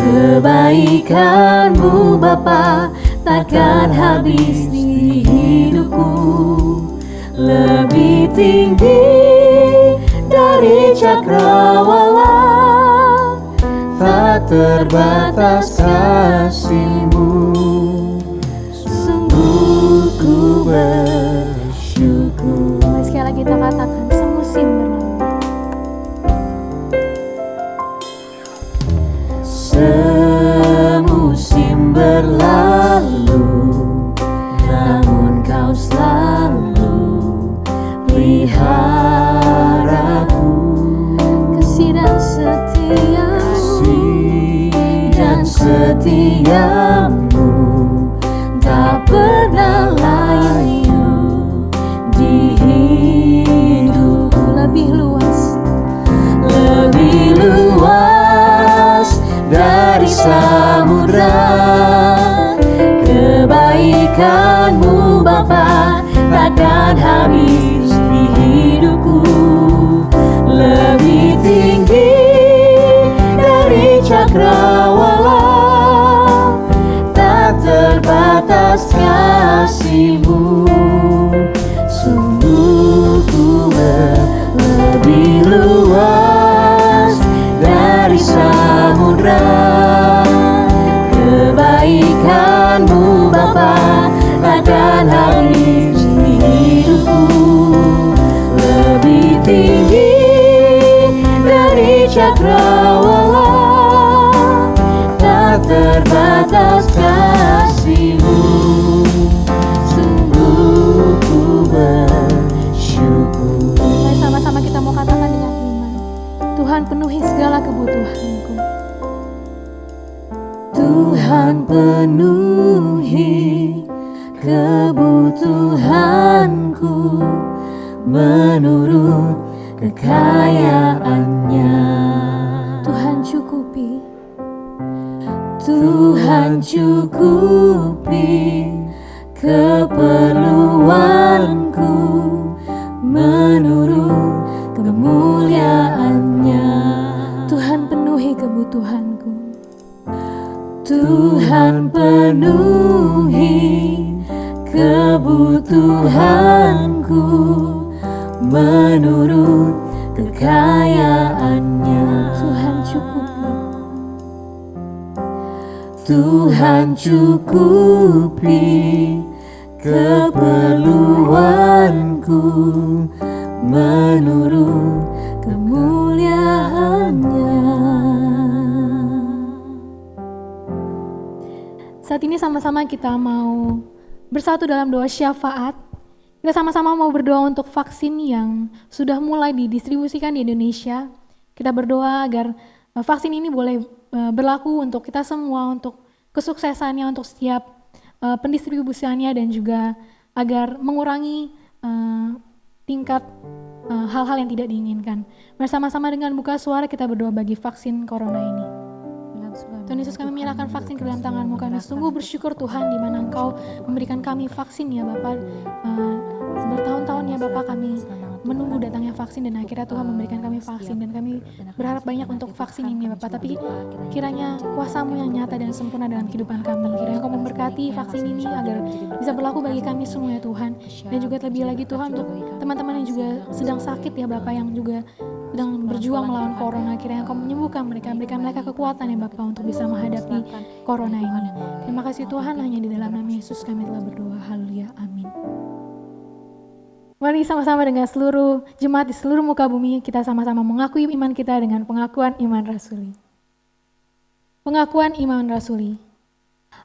kebaikan-Mu Bapa takkan habis di hidupku. Lebih tinggi dari cakrawala, tak terbatas kasih-Mu. Sungguh ku bersyukur. Mari sekali lagi kita katakan, semusim berlalu. Semusim berlalu, namun Kau selalu peliharaku. Kasih dan setiamu tak pernah layu di hidupku. Lebih luas dari samudra, kebaikan-Mu Bapa takkan habis di hidupku. Lebih tinggi dari cakrawala, tak terbatas kasih-Mu. Sungguh ku lebih luas dari samudra, kebaikan-Mu Bapa takkan habis di hidupku. Lebih tinggi dari cakrawala, tak terbatas kasih-Mu. Sungguh ku bersyukur. Mari sama-sama kita mau katakan dengan iman, Tuhan penuhi segala kebutuhanku. Tuhan penuhi kebutuhanku menurut kekayaan-Nya. Tuhan cukupi. Tuhan cukupi keperluanku menurut kemuliaan-Nya. Tuhan penuhi kebutuhanku. Tuhan penuhi kebutuhanku menurut kekayaan-Nya. Tuhan cukupi. Tuhan cukupi keperluanku menurut kemuliaan-Nya. Saat ini sama-sama kita mau bersatu dalam doa syafaat. Kita sama-sama mau berdoa untuk vaksin yang sudah mulai didistribusikan di Indonesia. Kita berdoa agar vaksin ini boleh berlaku untuk kita semua, untuk kesuksesannya, untuk setiap pendistribusiannya, dan juga agar mengurangi tingkat hal-hal yang tidak diinginkan. Bersama-sama dengan buka suara kita berdoa bagi vaksin corona ini. Tuhan Yesus, kami menyerahkan vaksin ke dalam tangan-Mu. Kami sungguh bersyukur Tuhan di mana Engkau memberikan kami vaksin ya Bapa. Bertahun-tahun ya Bapa kami menunggu datangnya vaksin, dan akhirnya Tuhan memberikan kami vaksin, dan kami berharap banyak untuk vaksin ini Bapak. Tapi kiranya kuasa-Mu yang nyata dan sempurna dalam kehidupan kami. Kiranya Engkau memberkati vaksin ini agar bisa berlaku bagi kami semua ya Tuhan. Dan juga lebih lagi Tuhan untuk teman-teman yang juga sedang sakit ya Bapak, yang juga sedang berjuang melawan corona, kiranya Engkau menyembuhkan mereka, berikan mereka kekuatan ya Bapa untuk bisa menghadapi corona ini. Terima kasih Tuhan, hanya di dalam nama Yesus kami telah berdoa. Haleluya, amin. Mari sama-sama dengan seluruh jemaat di seluruh muka bumi, kita sama-sama mengakui iman kita dengan pengakuan iman rasuli. Pengakuan iman rasuli.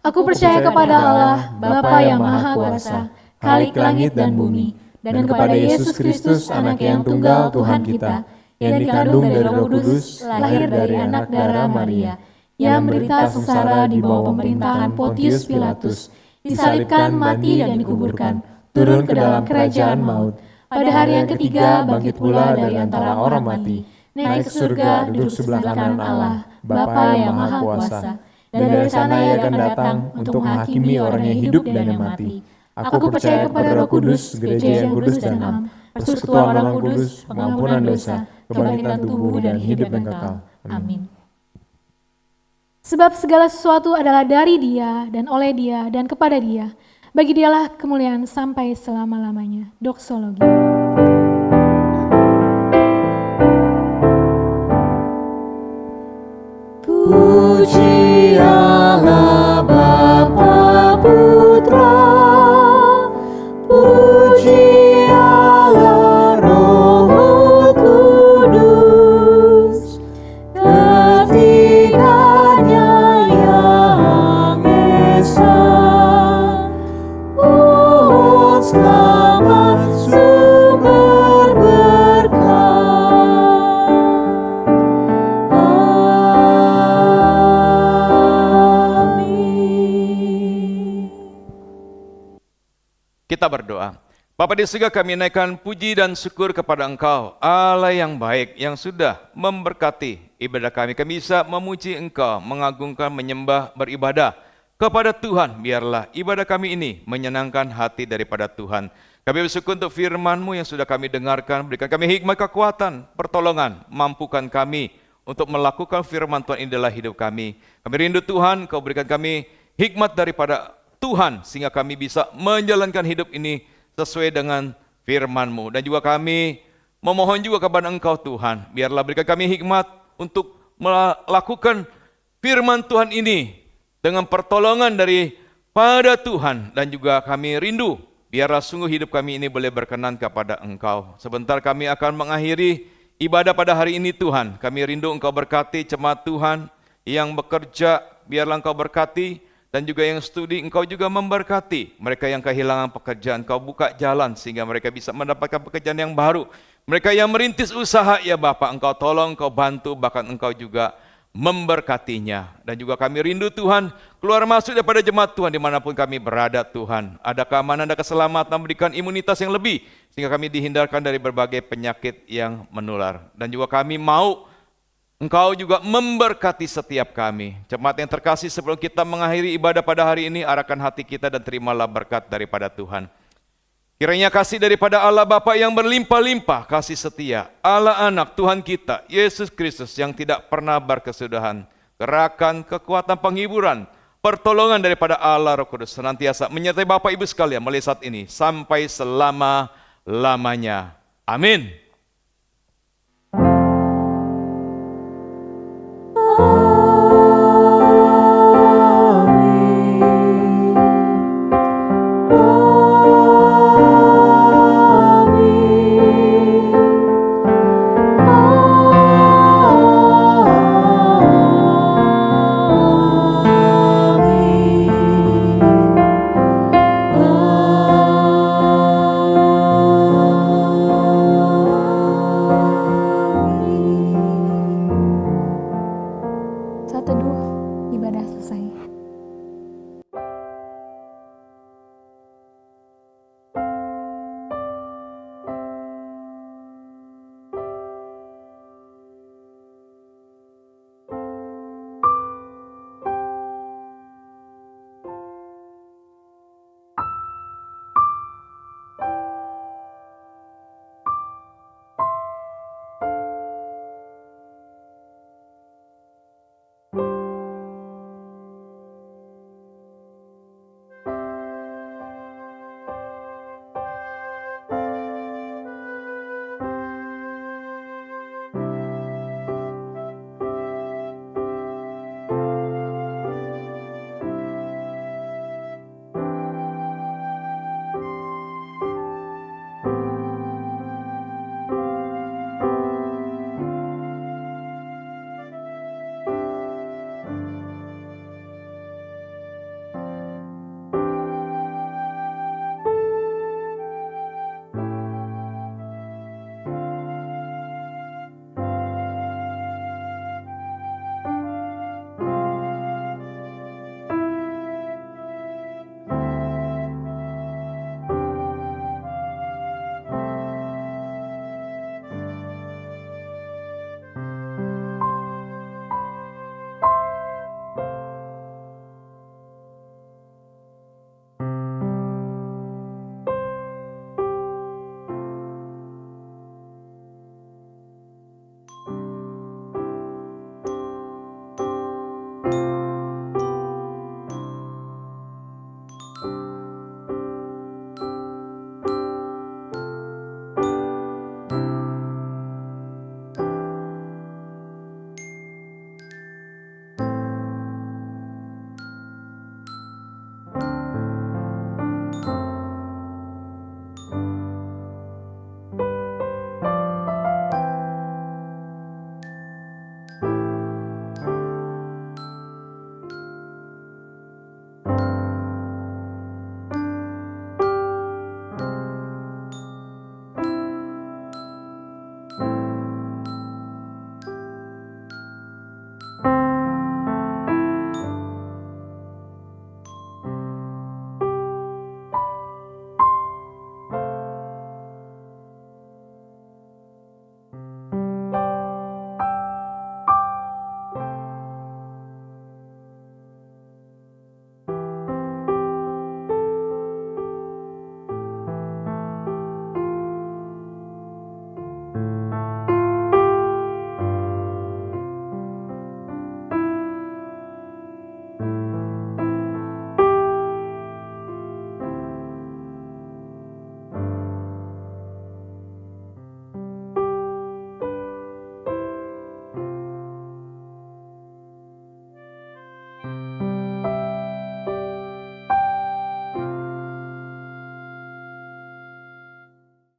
Aku percaya kepada Allah, Bapa yang Maha Kuasa, Khalik langit dan bumi, dan kepada Yesus Kristus, Anak yang tunggal Tuhan kita, yang dikandung dari Roh Kudus, lahir dari anak darah Maria, yang menderita sengsara di bawah pemerintahan Pontius Pilatus, disalibkan, mati dan dikuburkan, turun ke dalam kerajaan maut. Pada hari yang ketiga bangkit pula dari antara orang mati, naik ke surga, duduk sebelah kanan Allah, Bapa yang Maha Kuasa. Dan dari sana ia akan datang untuk menghakimi orang yang hidup dan yang mati. Aku percaya kepada Roh Kudus, gereja yang kudus dan am, persekutuan orang kudus, pengampunan dosa, kebangkitan tubuh dan hidup yang kekal. Amin. Sebab segala sesuatu adalah dari Dia dan oleh Dia dan kepada Dia. Bagi Dialah kemuliaan sampai selama-lamanya. Doksologi. Puji Allah Bapa Putra, puji Allah Roh Kudus, ketiganya yang esa. Oh selamat sumber berkah. Kita berdoa. Bapa di surga, kami naikkan puji dan syukur kepada Engkau, Allah yang baik, yang sudah memberkati ibadah kami. Kami bisa memuji Engkau, mengagungkan, menyembah, beribadah kepada Tuhan. Biarlah ibadah kami ini menyenangkan hati daripada Tuhan. Kami bersyukur untuk firman-Mu yang sudah kami dengarkan. Berikan kami hikmat, kekuatan, pertolongan. Mampukan kami untuk melakukan firman Tuhan ini dalam hidup kami. Kami rindu Tuhan, Kau berikan kami hikmat daripada Tuhan, sehingga kami bisa menjalankan hidup ini sesuai dengan firman-Mu. Dan juga kami memohon juga kepada Engkau Tuhan, biarlah berikan kami hikmat untuk melakukan firman Tuhan ini dengan pertolongan daripada Tuhan. Dan juga kami rindu, biarlah sungguh hidup kami ini boleh berkenan kepada Engkau. Sebentar kami akan mengakhiri ibadah pada hari ini Tuhan. Kami rindu Engkau berkati jemaat Tuhan yang bekerja, biarlah Engkau berkati. Dan juga yang studi, Engkau juga memberkati. Mereka yang kehilangan pekerjaan, Engkau buka jalan sehingga mereka bisa mendapatkan pekerjaan yang baru. Mereka yang merintis usaha, ya Bapak, Engkau tolong, Engkau bantu, bahkan Engkau juga memberkatinya. Dan juga kami rindu Tuhan, keluar masuk daripada jemaat Tuhan dimanapun kami berada Tuhan. Ada keamanan, ada keselamatan, berikan imunitas yang lebih, sehingga kami dihindarkan dari berbagai penyakit yang menular. Dan juga kami mau Engkau juga memberkati setiap kami. Jemaat yang terkasih, sebelum kita mengakhiri ibadah pada hari ini, arahkan hati kita dan terimalah berkat daripada Tuhan. Kiranya kasih daripada Allah Bapa yang berlimpah-limpah, kasih setia, Allah Anak Tuhan kita, Yesus Kristus yang tidak pernah berkesudahan, gerakan, kekuatan, penghiburan, pertolongan daripada Allah Roh Kudus senantiasa menyertai Bapak Ibu sekalian mulai saat ini sampai selama-lamanya. Amin.